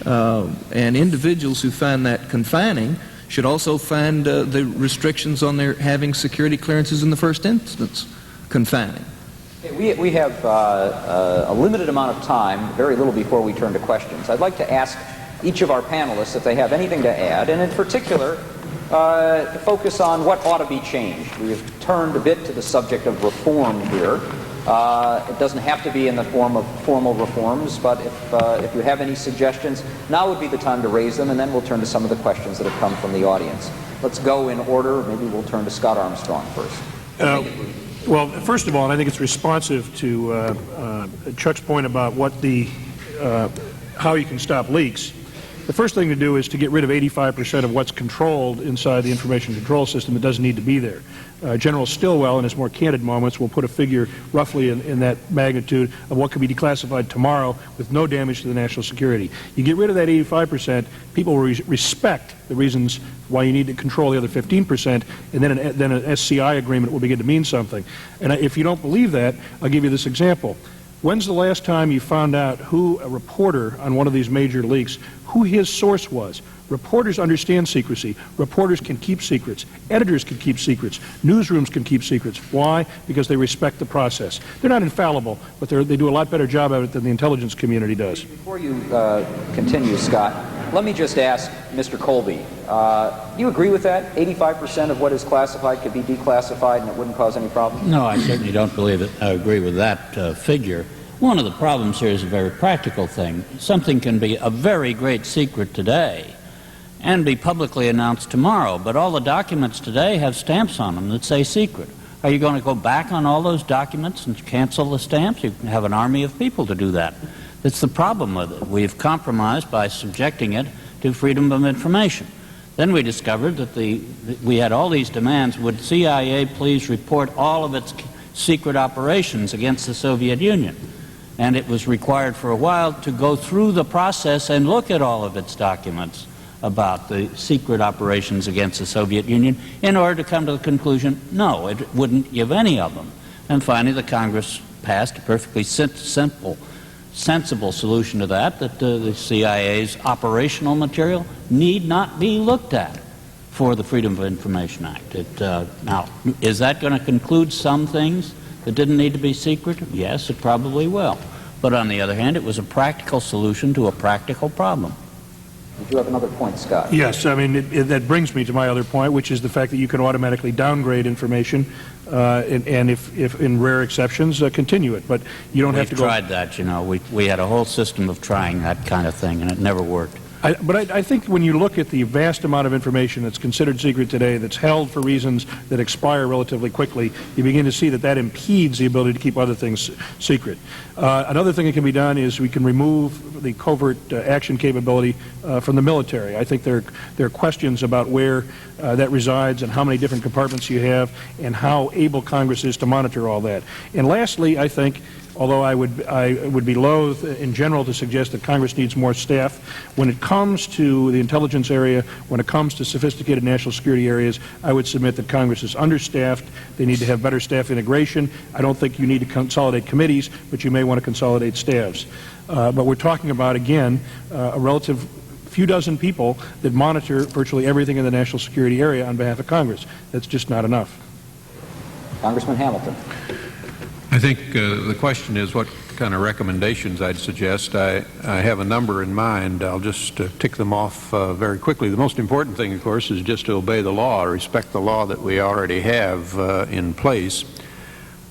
Speaker 8: And individuals who find that confining should also find the restrictions on their having security clearances in the first instance confining.
Speaker 5: We have a limited amount of time, very little before we turn to questions. I'd like to ask each of our panelists if they have anything to add, and in particular, focus on what ought to be changed. We have turned a bit to the subject of reform here. It doesn't have to be in the form of formal reforms, but if you have any suggestions, now would be the time to raise them, and then we'll turn to some of the questions that have come from the audience. Let's go in order. Maybe we'll turn to Scott Armstrong first.
Speaker 12: Well, first of all, and I think it's responsive to Chuck's point about what the how you can stop leaks. The first thing to do is to get rid of 85% of what's controlled inside the information control system that doesn't need to be there. General Stilwell, in his more candid moments, will put a figure roughly in that magnitude of what could be declassified tomorrow with no damage to the national security. You get rid of that 85%, people will respect the reasons why you need to control the other 15%, and then an SCI agreement will begin to mean something. And if you don't believe that, I'll give you this example. When's the last time you found out who a reporter on one of these major leaks, who his source was? Reporters understand secrecy. Reporters can keep secrets. Editors can keep secrets. Newsrooms can keep secrets. Why? Because they respect the process. They're not infallible, but they do a lot better job of it than the intelligence community does.
Speaker 5: Before you continue, Scott, let me just ask Mr. Colby, do you agree with that? 85% of what is classified could be declassified and it wouldn't cause any problem?
Speaker 10: No, I certainly don't believe it. I agree with that figure. One of the problems here is a very practical thing. Something can be a very great secret today and be publicly announced tomorrow, but all the documents today have stamps on them that say secret. Are you going to go back on all those documents and cancel the stamps? You can have an army of people to do that. That's the problem with it. We've compromised by subjecting it to freedom of information. Then we discovered that we had all these demands. Would CIA please report all of its secret operations against the Soviet Union? And it was required for a while to go through the process and look at all of its documents about the secret operations against the Soviet Union in order to come to the conclusion, no, it wouldn't give any of them. And finally, the Congress passed a perfectly simple, sensible solution to that, that the CIA's operational material need not be looked at for the Freedom of Information Act. Now, is that going to conclude some things that didn't need to be secret? Yes, it probably will. But on the other hand, it was a practical solution to a practical problem.
Speaker 5: Did you have another point, Scott?
Speaker 12: Yes, I mean, that brings me to my other point, which is the fact that you can automatically downgrade information and if in rare exceptions, continue it. But you don't have to go...
Speaker 10: We've tried that, you know. We had a whole system of trying that kind of thing, and it never worked.
Speaker 12: But I think when you look at the vast amount of information that's considered secret today, that's held for reasons that expire relatively quickly, you begin to see that that impedes the ability to keep other things secret. Another thing that can be done is we can remove the covert action capability from the military. I think there are questions about where that resides and how many different compartments you have and how able Congress is to monitor all that. And lastly, I think, although I would be loath in general to suggest that Congress needs more staff, when it comes to the intelligence area, when it comes to sophisticated national security areas, I would submit that Congress is understaffed. They need to have better staff integration. I don't think you need to consolidate committees, but you may want to consolidate staffs. But we're talking about, again, a relative few dozen people that monitor virtually everything in the national security area on behalf of Congress. That's just not enough.
Speaker 5: Congressman Hamilton.
Speaker 7: I think the question is what kind of recommendations I'd suggest. I have a number in mind. I'll just tick them off very quickly. The most important thing, of course, is just to obey the law, respect the law that we already have in place.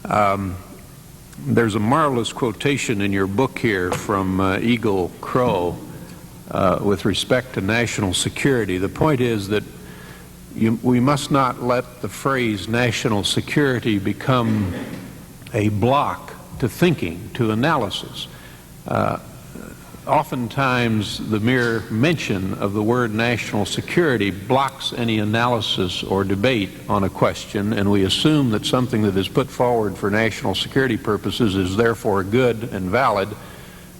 Speaker 7: There's a marvelous quotation in your book here from Eagle Crow with respect to national security. The point is that we must not let the phrase national security become a block to thinking, to analysis. Oftentimes, the mere mention of the word national security blocks any analysis or debate on a question, and we assume that something that is put forward for national security purposes is therefore good and valid,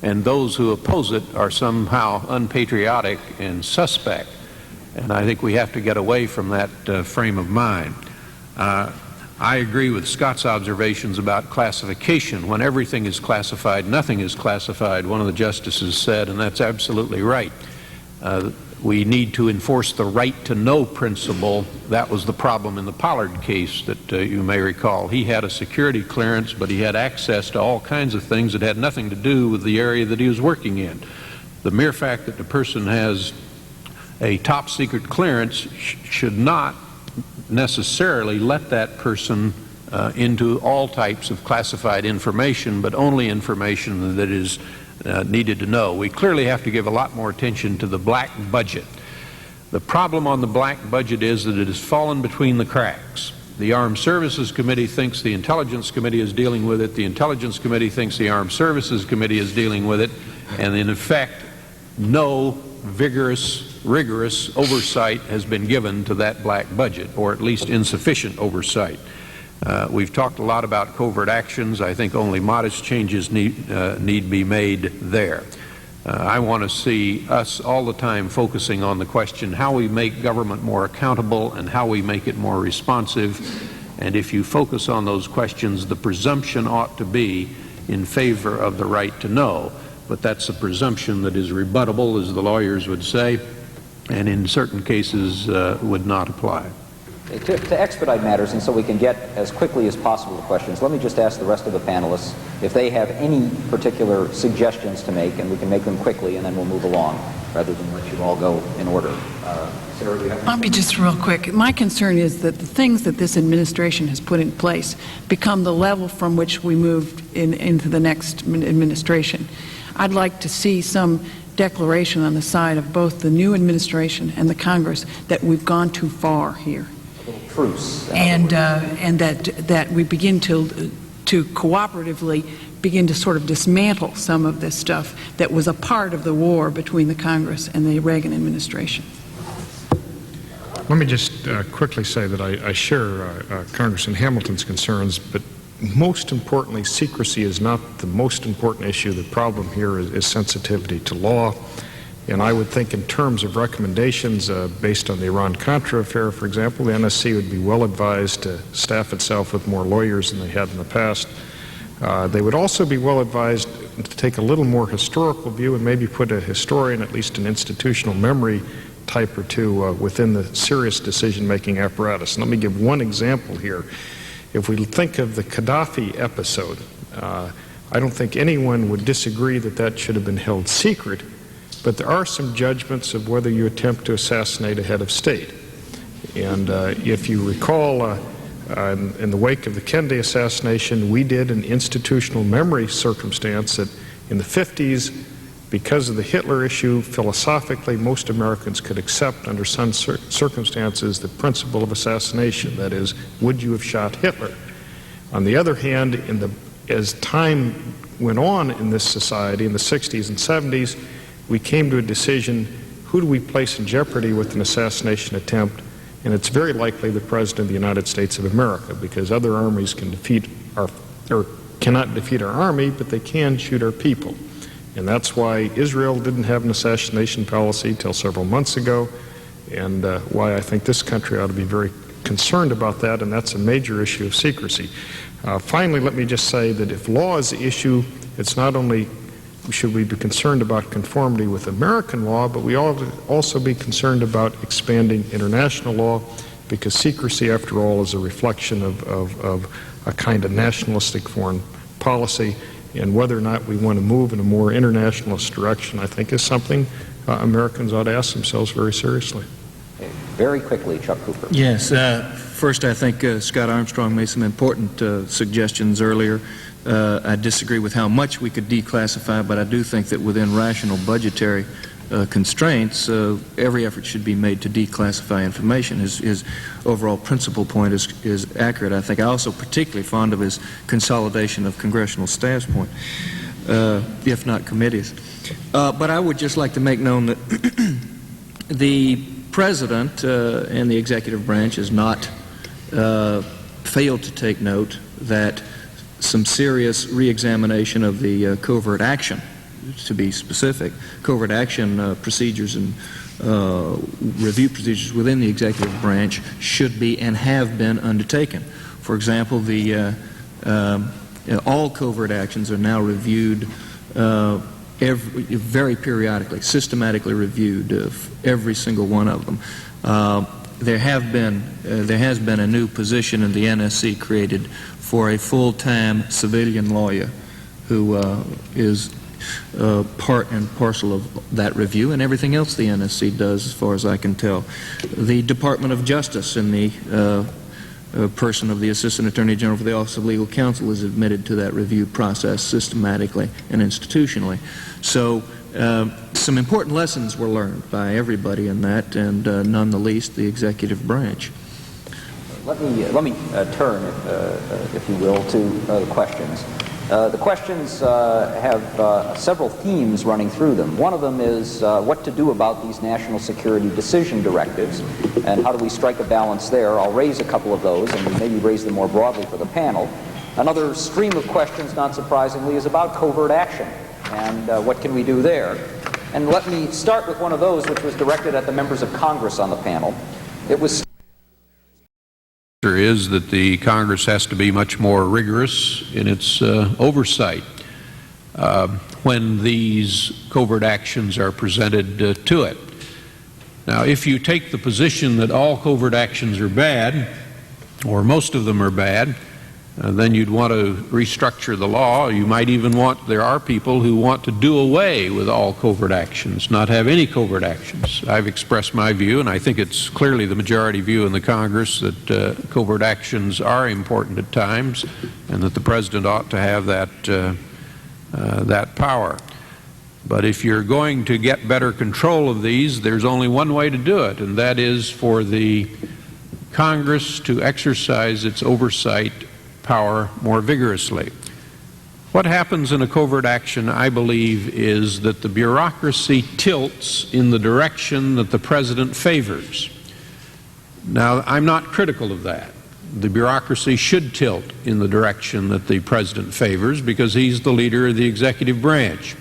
Speaker 7: and those who oppose it are somehow unpatriotic and suspect. And I think we have to get away from that frame of mind. I agree with Scott's observations about classification. When everything is classified, nothing is classified, one of the justices said, and that's absolutely right. We need to enforce the right to know principle. That was the problem in the Pollard case that you may recall. He had a security clearance, but he had access to all kinds of things that had nothing to do with the area that he was working in. The mere fact that the person has a top secret clearance should not necessarily let that person into all types of classified information, but only information that is needed to know. We clearly have to give a lot more attention to the black budget. The problem on the black budget is that it has fallen between the cracks. The Armed Services Committee thinks the Intelligence Committee is dealing with it, the Intelligence Committee thinks the Armed Services Committee is dealing with it, and in effect, no rigorous oversight has been given to that black budget, or at least insufficient oversight. We've talked a lot about covert actions. I think only modest changes need be made there. I want to see us all the time focusing on the question how we make government more accountable and how we make it more responsive. And if you focus on those questions, the presumption ought to be in favor of the right to know. But that's a presumption that is rebuttable, as the lawyers would say, and in certain cases would not apply.
Speaker 5: To expedite matters, and so we can get as quickly as possible to questions, let me just ask the rest of the panelists if they have any particular suggestions to make, and we can make them quickly, and then we'll move along, rather than let you all go in order. Sarah, do you have
Speaker 11: I'll be just real quick. My concern is that the things that this administration has put in place become the level from which we move into the next administration. I'd like to see some declaration on the side of both the new administration and the Congress that we've gone too far here.
Speaker 5: Truce.
Speaker 11: And that we begin to cooperatively begin to sort of dismantle some of this stuff that was a part of the war between the Congress and the Reagan administration.
Speaker 9: Let me just quickly say that I share Congressman Hamilton's concerns, but most importantly, secrecy is not the most important issue. The problem here is sensitivity to law. And I would think in terms of recommendations based on the Iran Contra affair, for example, the NSC would be well advised to staff itself with more lawyers than they had in the past. They would also be well advised to take a little more historical view and maybe put a historian, at least an institutional memory type or two within the serious decision-making apparatus. And let me give one example here. If we think of the Gaddafi episode, I don't think anyone would disagree that that should have been held secret, but there are some judgments of whether you attempt to assassinate a head of state. And if you recall, in the wake of the Kennedy assassination, we did an institutional memory circumstance that in the 50s, because of the Hitler issue, philosophically, most Americans could accept under some circumstances the principle of assassination. That is, would you have shot Hitler? On the other hand, as time went on in this society, in the 60s and 70s, we came to a decision, who do we place in jeopardy with an assassination attempt? And it's very likely the President of the United States of America, because other armies can cannot defeat our army, but they can shoot our people. And that's why Israel didn't have an assassination policy till several months ago, and why I think this country ought to be very concerned about that, and that's a major issue of secrecy. Finally, let me just say that if law is the issue, it's not only should we be concerned about conformity with American law, but we ought to also be concerned about expanding international law, because secrecy, after all, is a reflection of a kind of nationalistic foreign policy, and whether or not we want to move in a more internationalist direction, I think, is something Americans ought to ask themselves very seriously.
Speaker 5: Okay. Very quickly, Chuck Cooper.
Speaker 8: Yes. First, I think Scott Armstrong made some important suggestions earlier. I disagree with how much we could declassify, but I do think that within rational budgetary constraints, every effort should be made to declassify information. His overall principal point is accurate. I think I also particularly fond of his consolidation of congressional staff's point, if not committees. But I would just like to make known that the President and the executive branch has not failed to take note that some serious reexamination of the covert action, to be specific, covert action procedures and review procedures within the executive branch should be and have been undertaken. For example, all covert actions are now reviewed very periodically, systematically reviewed, every single one of them. There has been a new position in the NSC created for a full-time civilian lawyer who is part and parcel of that review and everything else the NSC does, as far as I can tell. The Department of Justice, in the person of the Assistant Attorney General for the Office of Legal Counsel, is admitted to that review process systematically and institutionally. So some important lessons were learned by everybody in that, and none the least the executive branch.
Speaker 5: Let me turn, if you will, to the questions. The questions have several themes running through them. One of them is what to do about these national security decision directives, and how do we strike a balance there. I'll raise a couple of those and maybe raise them more broadly for the panel. Another stream of questions, not surprisingly, is about covert action and what can we do there. And let me start with one of those, which was directed at the members of Congress on the panel. It was
Speaker 7: is that the Congress has to be much more rigorous in its oversight when these covert actions are presented to it. Now, if you take the position that all covert actions are bad, or most of them are bad, then you'd want to restructure the law. You might even there are people who want to do away with all covert actions, not have any covert actions. I've expressed my view, and I think it's clearly the majority view in the Congress, that covert actions are important at times, and that the President ought to have that power. But if you're going to get better control of these, there's only one way to do it, and that is for the Congress to exercise its oversight power more vigorously. What happens in a covert action, I believe, is that the bureaucracy tilts in the direction that the President favors. Now, I'm not critical of that. The bureaucracy should tilt in the direction that the President favors because he's the leader of the executive branch.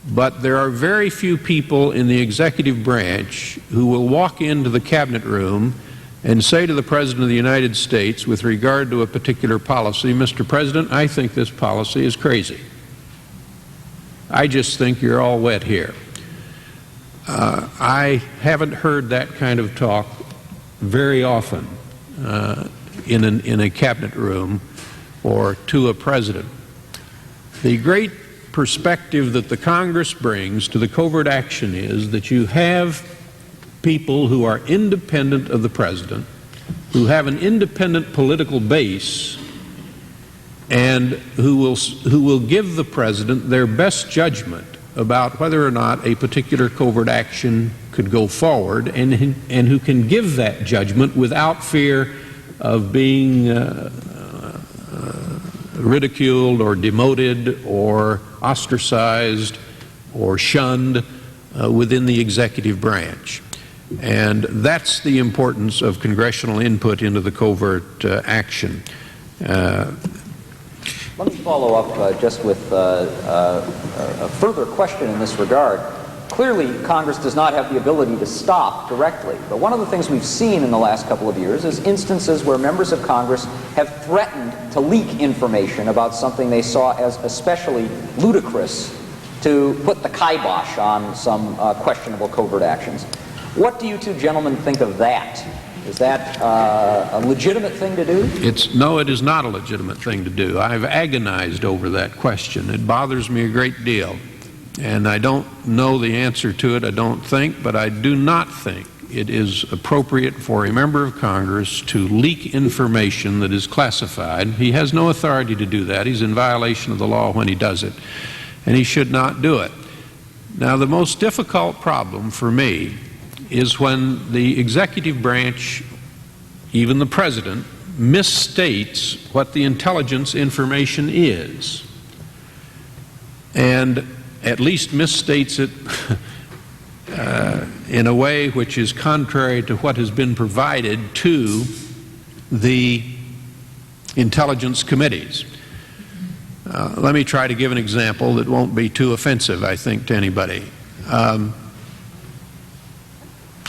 Speaker 7: But there are very few people in the executive branch who will walk into the cabinet room and say to the President of the United States, with regard to a particular policy, Mr. President, I think this policy is crazy. I just think you're all wet here. I haven't heard that kind of talk very often in a cabinet room or to a president. The great perspective that the Congress brings to the covert action is that you have people who are independent of the President, who have an independent political base, and who will give the President their best judgment about whether or not a particular covert action could go forward, and who can give that judgment without fear of being ridiculed or demoted or ostracized or shunned within the executive branch. And that's the importance of congressional input into the covert action.
Speaker 5: Let me follow up just with a further question in this regard. Clearly, Congress does not have the ability to stop directly, but one of the things we've seen in the last couple of years is instances where members of Congress have threatened to leak information about something they saw as especially ludicrous to put the kibosh on some questionable covert actions. What do you two gentlemen think of that? Is that a legitimate thing to do?
Speaker 7: No, it is not a legitimate thing to do. I've agonized over that question. It bothers me a great deal. And I don't know the answer to it, I don't think, but I do not think it is appropriate for a member of Congress to leak information that is classified. He has no authority to do that. He's in violation of the law when he does it, and he should not do it. Now, the most difficult problem for me is when the executive branch, even the president, misstates what the intelligence information is, and at least misstates it in a way which is contrary to what has been provided to the intelligence committees. Let me try to give an example that won't be too offensive, I think, to anybody.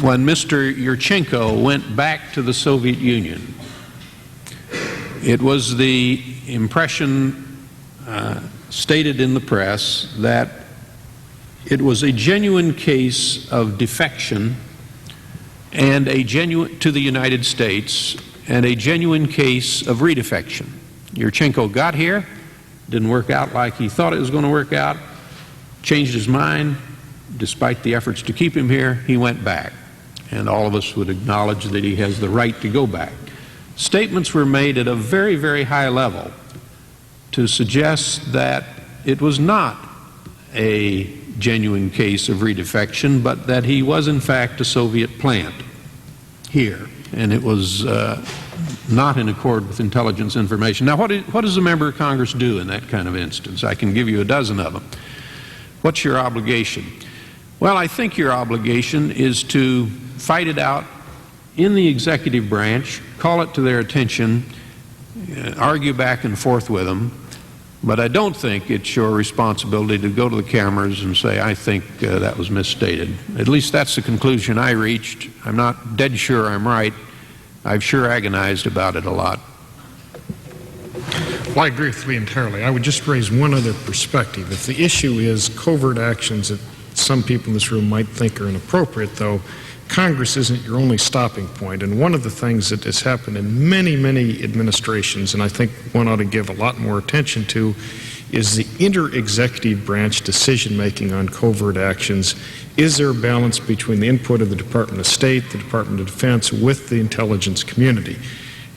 Speaker 7: When Mr. Yurchenko went back to the Soviet Union, it was the impression stated in the press that it was a genuine case of defection and to the United States, and a genuine case of redefection. Yurchenko got here, didn't work out like he thought it was going to work out, changed his mind, despite the efforts to keep him here, he went back. And all of us would acknowledge that he has the right to go back. Statements were made at a very, very high level to suggest that it was not a genuine case of redefection, but that he was in fact a Soviet plant here, and it was not in accord with intelligence information. Now, what does a member of Congress do in that kind of instance? I can give you a dozen of them. What's your obligation? Well, I think your obligation is to fight it out in the executive branch, call it to their attention, argue back and forth with them, but I don't think it's your responsibility to go to the cameras and say, I think that was misstated. At least that's the conclusion I reached. I'm not dead sure I'm right. I've sure agonized about it a lot.
Speaker 9: Well, I agree with Lee entirely. I would just raise one other perspective. If the issue is covert actions that some people in this room might think are inappropriate, though, Congress isn't your only stopping point. And one of the things that has happened in many, many administrations, and I think one ought to give a lot more attention to, is the inter-executive branch decision-making on covert actions. Is there a balance between the input of the Department of State, the Department of Defense, with the intelligence community?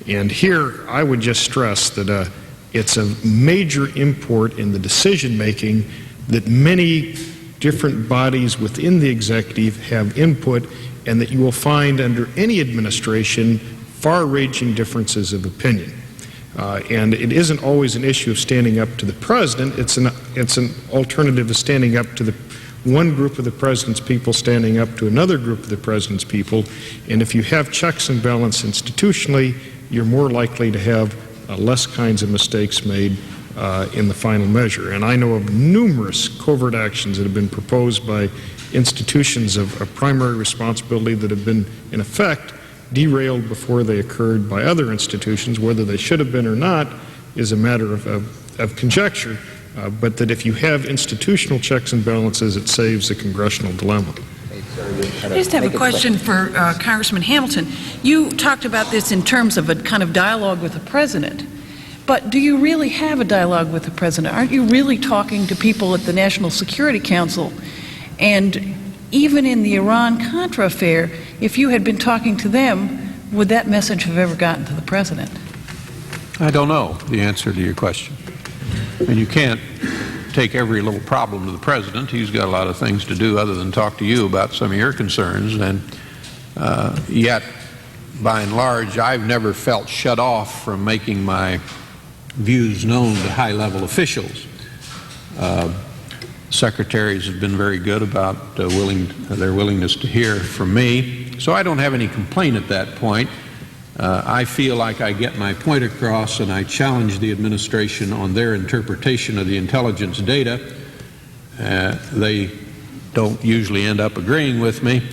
Speaker 9: And here, I would just stress that it's a major import in the decision-making that many different bodies within the executive have input, and that you will find under any administration far-ranging differences of opinion. And it isn't always an issue of standing up to the president. It's an alternative to standing up to the one group of the president's people standing up to another group of the president's people. And if you have checks and balance institutionally, you're more likely to have less kinds of mistakes made in the final measure. And I know of numerous covert actions that have been proposed by institutions of primary responsibility that have been, in effect, derailed before they occurred by other institutions. Whether they should have been or not is a matter of conjecture, but that if you have institutional checks and balances, it saves a congressional dilemma.
Speaker 11: I just have a question for Congressman Hamilton. You talked about this in terms of a kind of dialogue with the president. But do you really have a dialogue with the president? Aren't you really talking to people at the National Security Council? And even in the Iran Contra affair, if you had been talking to them, would that message have ever gotten to the president?
Speaker 7: I don't know the answer to your question. And you can't take every little problem to the president. He's got a lot of things to do other than talk to you about some of your concerns. And yet, by and large, I've never felt shut off from making my views known to high-level officials. Secretaries have been very good about their willingness to hear from me. So I don't have any complaint at that point. I feel like I get my point across, and I challenge the administration on their interpretation of the intelligence data. They don't usually end up agreeing with me,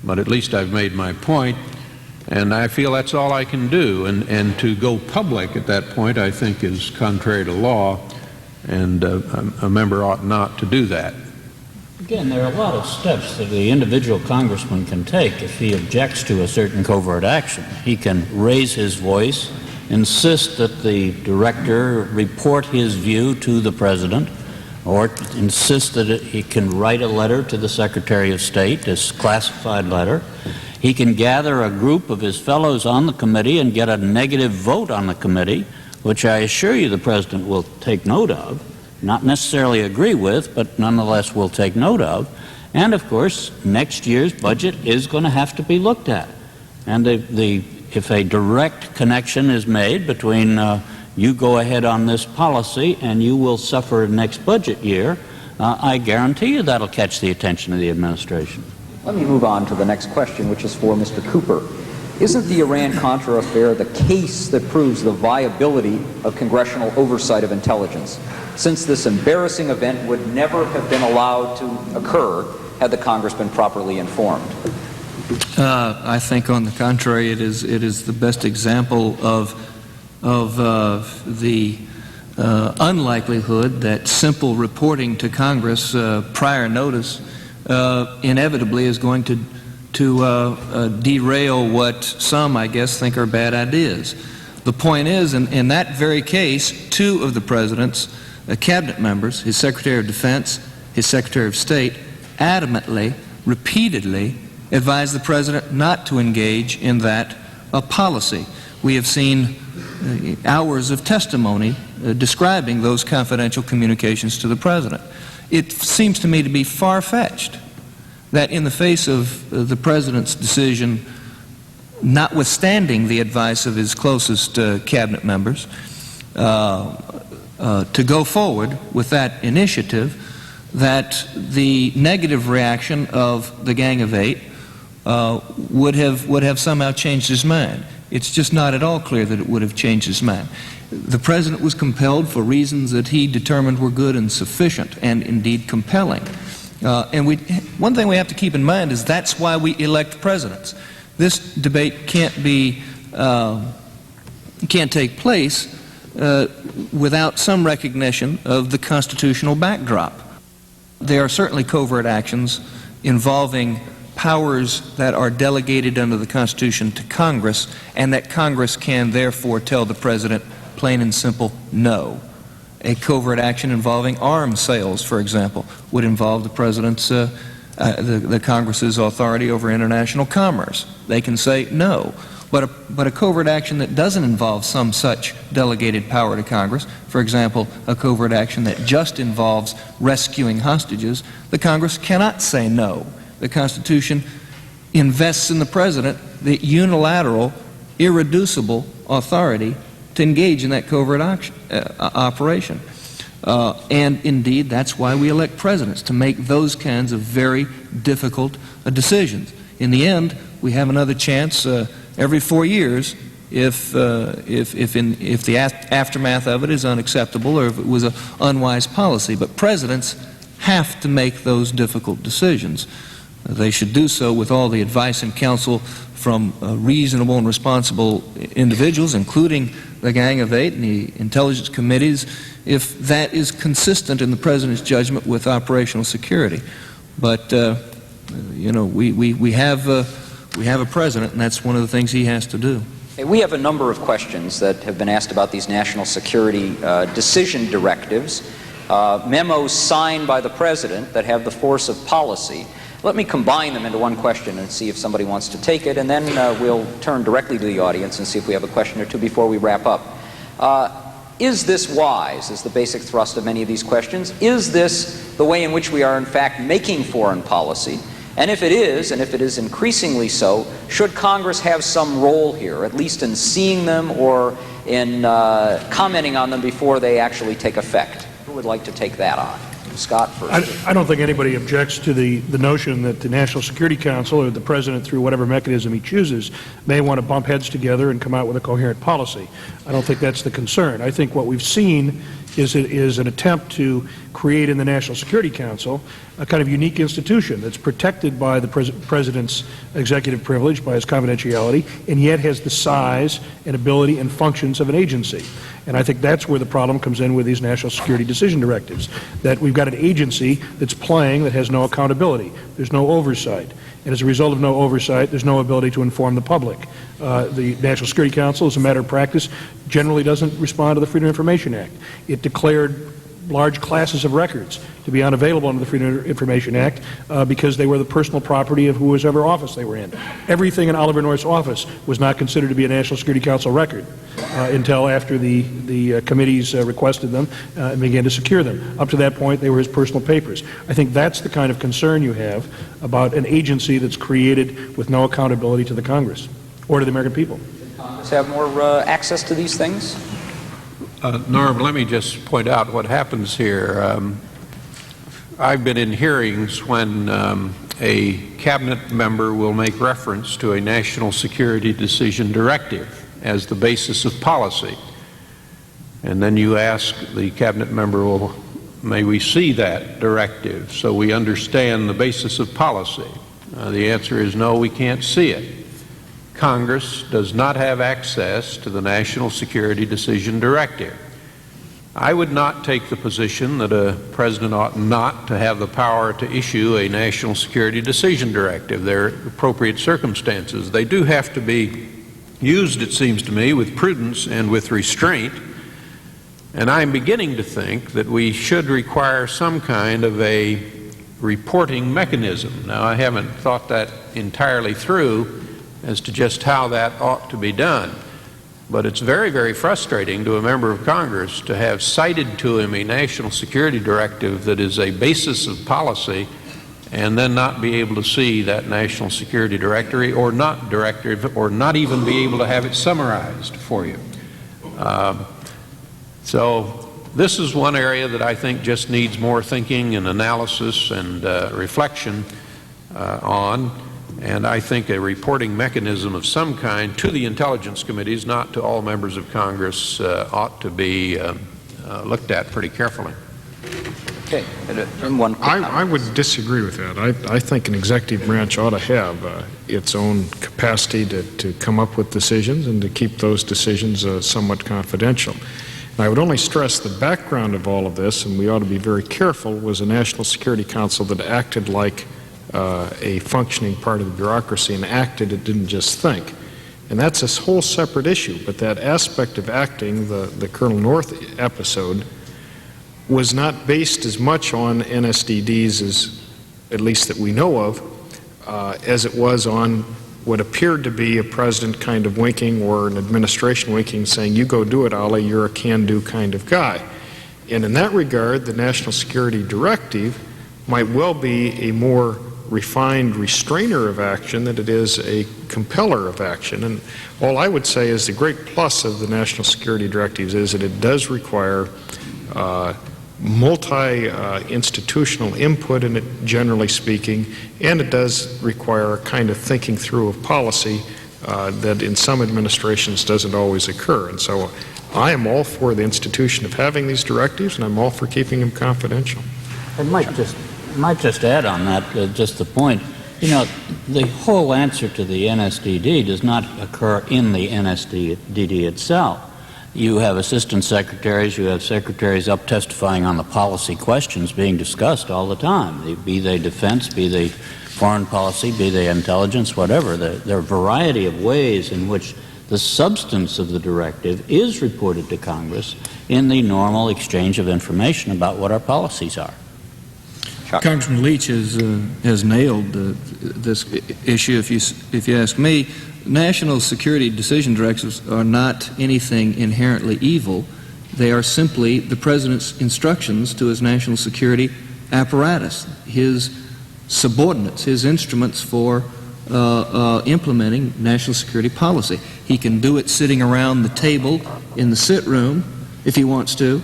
Speaker 7: but at least I've made my point. And I feel that's all I can do. And to go public at that point, I think, is contrary to law. and a member ought not to do that.
Speaker 10: Again, there are a lot of steps that the individual congressman can take if he objects to a certain covert action. He can raise his voice, insist that the director report his view to the president, or insist that he can write a letter to the Secretary of State, this classified letter. He can gather a group of his fellows on the committee and get a negative vote on the committee, which I assure you the president will take note of, not necessarily agree with, but nonetheless will take note of. And of course, next year's budget is going to have to be looked at. And if a direct connection is made between you go ahead on this policy and you will suffer next budget year, I guarantee you that'll catch the attention of the administration.
Speaker 5: Let me move on to the next question, which is for Mr. Cooper. Isn't the Iran Contra affair the case that proves the viability of congressional oversight of intelligence, since this embarrassing event would never have been allowed to occur had the Congress been properly informed?
Speaker 8: I think, on the contrary, it is the best example of the unlikelihood that simple reporting to Congress prior notice inevitably is going to derail what some, I guess, think are bad ideas. The point is, in that very case, two of the president's cabinet members, his Secretary of Defense, his Secretary of State, adamantly, repeatedly advised the president not to engage in that policy. We have seen hours of testimony describing those confidential communications to the president. It seems to me to be far-fetched that in the face of the president's decision, notwithstanding the advice of his closest cabinet members, to go forward with that initiative, that the negative reaction of the Gang of Eight would have somehow changed his mind. It's just not at all clear that it would have changed his mind. The president was compelled for reasons that he determined were good and sufficient and indeed compelling. And one thing we have to keep in mind is that's why we elect presidents. This debate can't take place without some recognition of the constitutional backdrop. There are certainly covert actions involving powers that are delegated under the Constitution to Congress, and that Congress can therefore tell the president plain and simple no. A covert action involving arms sales, for example, would involve the president's, the Congress's authority over international commerce. They can say no. But a covert action that doesn't involve some such delegated power to Congress, for example, a covert action that just involves rescuing hostages, the Congress cannot say no. The Constitution invests in the president the unilateral, irreducible authority to engage in that covert operation. And indeed, that's why we elect presidents, to make those kinds of very difficult decisions. In the end, we have another chance every 4 years if the aftermath of it is unacceptable or if it was an unwise policy. But presidents have to make those difficult decisions. They should do so with all the advice and counsel from reasonable and responsible individuals, including the Gang of Eight and the intelligence committees, if that is consistent in the president's judgment with operational security. But you know, we have a president, and that's one of the things he has to do.
Speaker 5: We have a number of questions that have been asked about these national security decision directives, memos signed by the president that have the force of policy. Let me combine them into one question and see if somebody wants to take it, and then we'll turn directly to the audience and see if we have a question or two before we wrap up. Is this wise, is the basic thrust of many of these questions? Is this the way in which we are in fact making foreign policy? And if it is, and if it is increasingly so, should Congress have some role here, at least in seeing them or in commenting on them before they actually take effect? Who would like to take that on? Scott first.
Speaker 12: I don't think anybody objects to the notion that the National Security Council or the President, through whatever mechanism he chooses, may want to bump heads together and come out with a coherent policy. I don't think that's the concern. I think what we've seen is an attempt to create in the National Security Council a kind of unique institution that's protected by the President's executive privilege, by his confidentiality, and yet has the size and ability and functions of an agency. And I think that's where the problem comes in with these national security decision directives, that we've got an agency that's playing that has no accountability. There's no oversight. And as a result of no oversight, there's no ability to inform the public. The National Security Council, as a matter of practice, generally doesn't respond to the Freedom of Information Act. It declared large classes of records to be unavailable under the Freedom of Information Act because they were the personal property of whoever office they were in. Everything in Oliver North's office was not considered to be a National Security Council record until after the committees requested them and began to secure them. Up to that point, they were his personal papers. I think that's the kind of concern you have about an agency that's created with no accountability to the Congress or to the American people.
Speaker 5: Does Congress have more access to these things?
Speaker 7: Norm, let me just point out what happens here. I've been in hearings when a cabinet member will make reference to a national security decision directive as the basis of policy. And then you ask the cabinet member, well, may we see that directive so we understand the basis of policy? The answer is no, we can't see it. Congress does not have access to the National Security Decision Directive. I would not take the position that a president ought not to have the power to issue a National Security Decision Directive. There are appropriate circumstances. They do have to be used, it seems to me, with prudence and with restraint. And I'm beginning to think that we should require some kind of a reporting mechanism. Now, I haven't thought that entirely through as to just how that ought to be done. But it's very, very frustrating to a member of Congress to have cited to him a national security directive that is a basis of policy and then not be able to see that national security directory or not directive or not even be able to have it summarized for you. So this is one area that I think just needs more thinking and analysis and reflection on. And I think a reporting mechanism of some kind to the intelligence committees, not to all members of Congress, ought to be looked at pretty carefully.
Speaker 5: Okay. One
Speaker 9: I would disagree with that. I think an executive branch ought to have its own capacity to come up with decisions and to keep those decisions somewhat confidential. And I would only stress the background of all of this, and we ought to be very careful, was a National Security Council that acted like a functioning part of the bureaucracy and acted, it didn't just think. And that's a whole separate issue, but that aspect of acting, the Colonel North episode, was not based as much on NSDDs, as at least that we know of, as it was on what appeared to be a president kind of winking or an administration winking, saying, you go do it, Ali, you're a can-do kind of guy. And in that regard, the National Security Directive might well be a more refined restrainer of action than it is a compeller of action. And all I would say is the great plus of the National Security Directives is that it does require multi-institutional input in it, generally speaking, and it does require a kind of thinking through of policy that in some administrations doesn't always occur. And so I am all for the institution of having these directives, and I'm all for keeping them confidential.
Speaker 10: I might just add on that just the point. You know, the whole answer to the NSDD does not occur in the NSDD itself. You have assistant secretaries, you have secretaries up testifying on the policy questions being discussed all the time, be they defense, be they foreign policy, be they intelligence, whatever. There are a variety of ways in which the substance of the directive is reported to Congress in the normal exchange of information about what our policies are.
Speaker 8: Congressman Leach has nailed this issue. If you ask me, national security decision directives are not anything inherently evil. They are simply the President's instructions to his national security apparatus, his subordinates, his instruments for implementing national security policy. He can do it sitting around the table in the sit room if he wants to.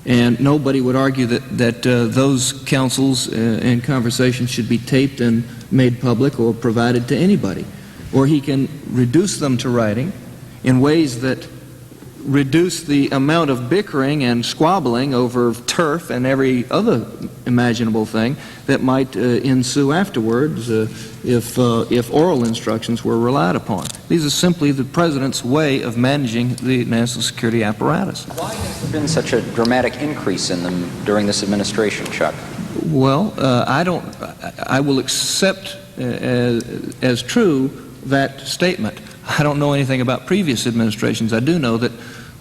Speaker 8: And nobody would argue that those counsels and conversations should be taped and made public or provided to anybody. Or he can reduce them to writing in ways that reduce the amount of bickering and squabbling over turf and every other imaginable thing that might ensue afterwards if oral instructions were relied upon. These are simply the President's way of managing the national security apparatus.
Speaker 5: Why has there been such a dramatic increase in them during this administration, Chuck?
Speaker 8: Well, I will accept as true that statement. I don't know anything about previous administrations. I do know that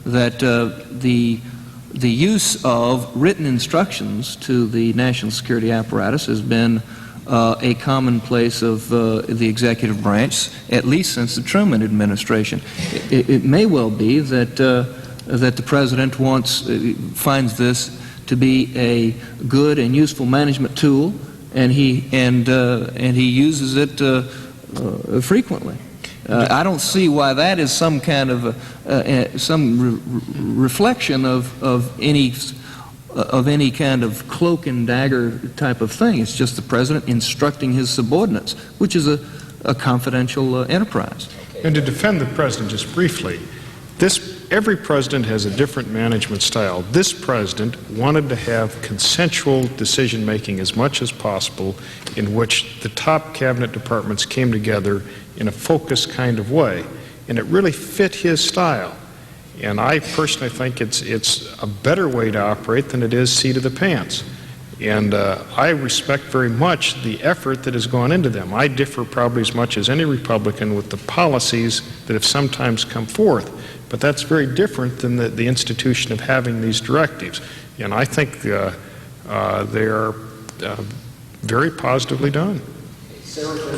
Speaker 8: the use of written instructions to the national security apparatus has been a commonplace of the executive branch, at least since the Truman administration. It may well be that the President finds this to be a good and useful management tool, and he uses it frequently. I don't see why that is some kind of reflection of any kind of cloak and dagger type of thing. It's just the President instructing his subordinates, which is a confidential enterprise.
Speaker 9: And to defend the President just briefly, every president has a different management style. This president wanted to have consensual decision-making as much as possible, in which the top cabinet departments came together in a focused kind of way, and it really fit his style. And I personally think it's a better way to operate than it is seat of the pants. And I respect very much the effort that has gone into them. I differ probably as much as any Republican with the policies that have sometimes come forth. But that's very different than the institution of having these directives. And I think they are very positively done.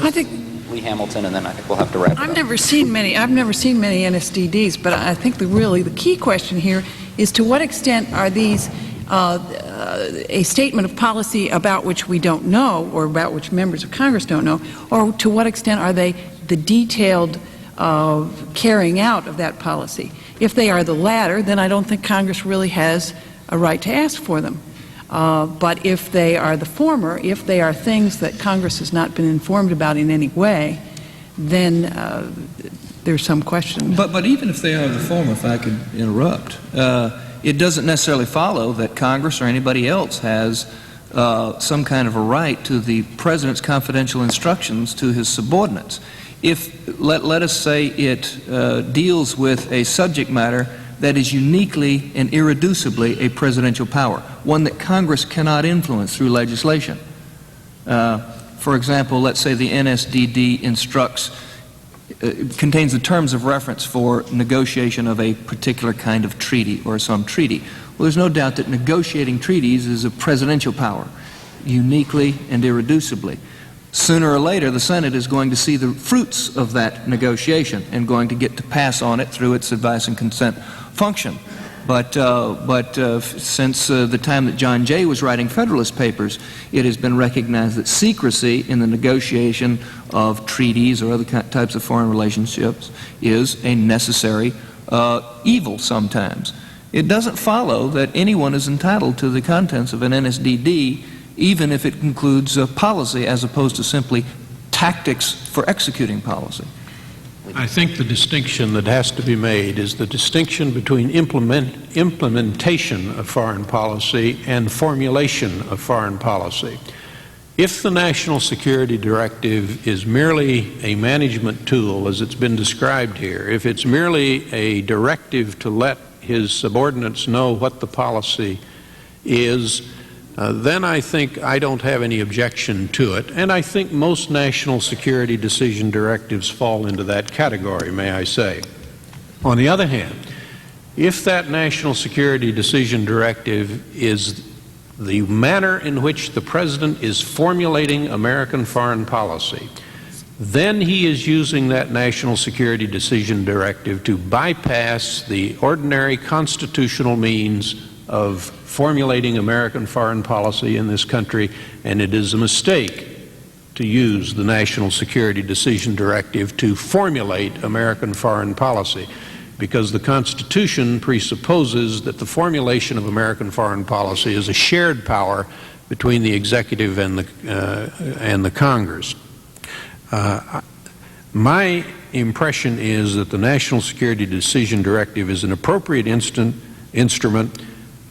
Speaker 11: I think
Speaker 5: Lee Hamilton, and then I think we'll have to wrap it up.
Speaker 11: I've never seen many NSDDs, but I think the key question here is, to what extent are these a statement of policy about which we don't know, or about which members of Congress don't know, or to what extent are they the detailed carrying out of that policy? If they are the latter, then I don't think Congress really has a right to ask for them. But if they are the former, if they are things that Congress has not been informed about in any way, then there's some question.
Speaker 8: But even if they are the former, if I could interrupt, it doesn't necessarily follow that Congress or anybody else has some kind of a right to the President's confidential instructions to his subordinates. If, let us say, it deals with a subject matter that is uniquely and irreducibly a presidential power, one that Congress cannot influence through legislation. For example, let's say the NSDD contains the terms of reference for negotiation of a particular kind of treaty or some treaty. Well, there's no doubt that negotiating treaties is a presidential power, uniquely and irreducibly. Sooner or later, the Senate is going to see the fruits of that negotiation and going to get to pass on it through its advice and consent function. But since the time that John Jay was writing Federalist Papers, it has been recognized that secrecy in the negotiation of treaties or other types of foreign relationships is a necessary evil sometimes. It doesn't follow that anyone is entitled to the contents of an NSDD, even if it includes policy as opposed to simply tactics for executing policy.
Speaker 7: I think the distinction that has to be made is the distinction between implementation of foreign policy and formulation of foreign policy. If the National Security Directive is merely a management tool, as it's been described here, if it's merely a directive to let his subordinates know what the policy is, then I think I don't have any objection to it. And I think most national security decision directives fall into that category, may I say. On the other hand, if that national security decision directive is the manner in which the President is formulating American foreign policy, then he is using that national security decision directive to bypass the ordinary constitutional means of formulating American foreign policy in this country, and it is a mistake to use the National Security Decision Directive to formulate American foreign policy, because the Constitution presupposes that the formulation of American foreign policy is a shared power between the executive and the Congress. My impression is that the National Security Decision Directive is an appropriate instrument,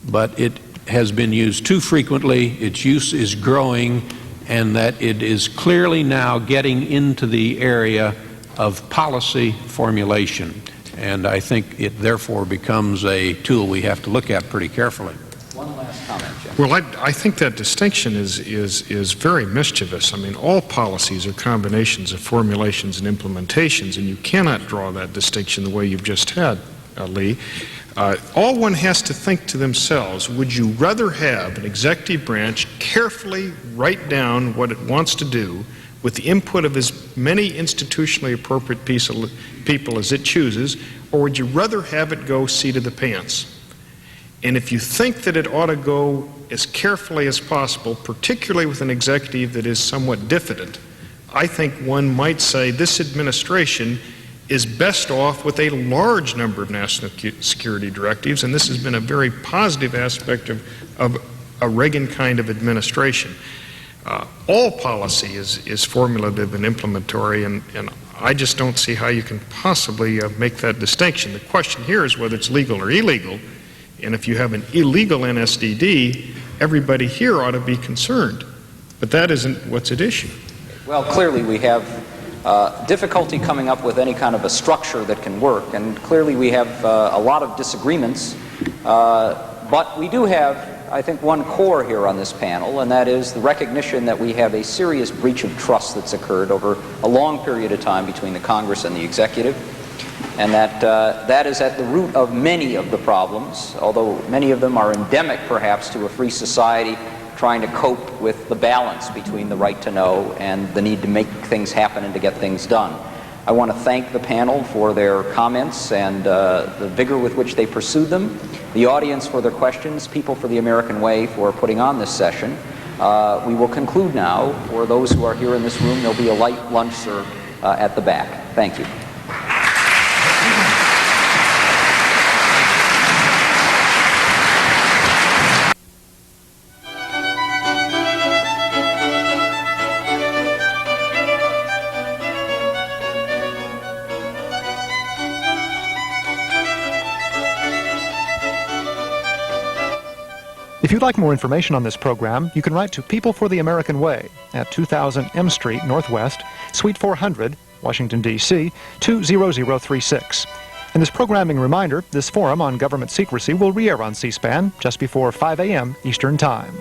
Speaker 7: but it has been used too frequently, its use is growing, and that it is clearly now getting into the area of policy formulation. And I think it therefore becomes a tool we have to look at pretty carefully.
Speaker 5: One last comment, Jim.
Speaker 9: Well, I think that distinction is very mischievous. I mean, all policies are combinations of formulations and implementations, and you cannot draw that distinction the way you've just had, Lee. All one has to think to themselves, would you rather have an executive branch carefully write down what it wants to do with the input of as many institutionally appropriate people as it chooses, or would you rather have it go seat of the pants? And if you think that it ought to go as carefully as possible, particularly with an executive that is somewhat diffident, I think one might say this administration is best off with a large number of national security directives, and this has been a very positive aspect of a Reagan kind of administration. All policy is formulative and implementary, and I just don't see how you can possibly make that distinction. The question here is whether it's legal or illegal, and if you have an illegal NSDD, everybody here ought to be concerned. But that isn't what's at issue.
Speaker 5: Well, clearly we have difficulty coming up with any kind of a structure that can work, and clearly we have a lot of disagreements, but we do have, I think, one core here on this panel, and that is the recognition that we have a serious breach of trust that's occurred over a long period of time between the Congress and the executive, and that that is at the root of many of the problems, although many of them are endemic perhaps to a free society trying to cope with the balance between the right to know and the need to make things happen and to get things done. I want to thank the panel for their comments and the vigor with which they pursued them, the audience for their questions, People for the American Way for putting on this session. We will conclude now. For those who are here in this room, there'll be a light lunch served at the back. Thank you.
Speaker 1: If you'd like more information on this program, you can write to People for the American Way at 2000 M Street Northwest, Suite 400, Washington, D.C., 20036. And this programming reminder, this forum on government secrecy will re-air on C-SPAN just before 5 a.m. Eastern Time.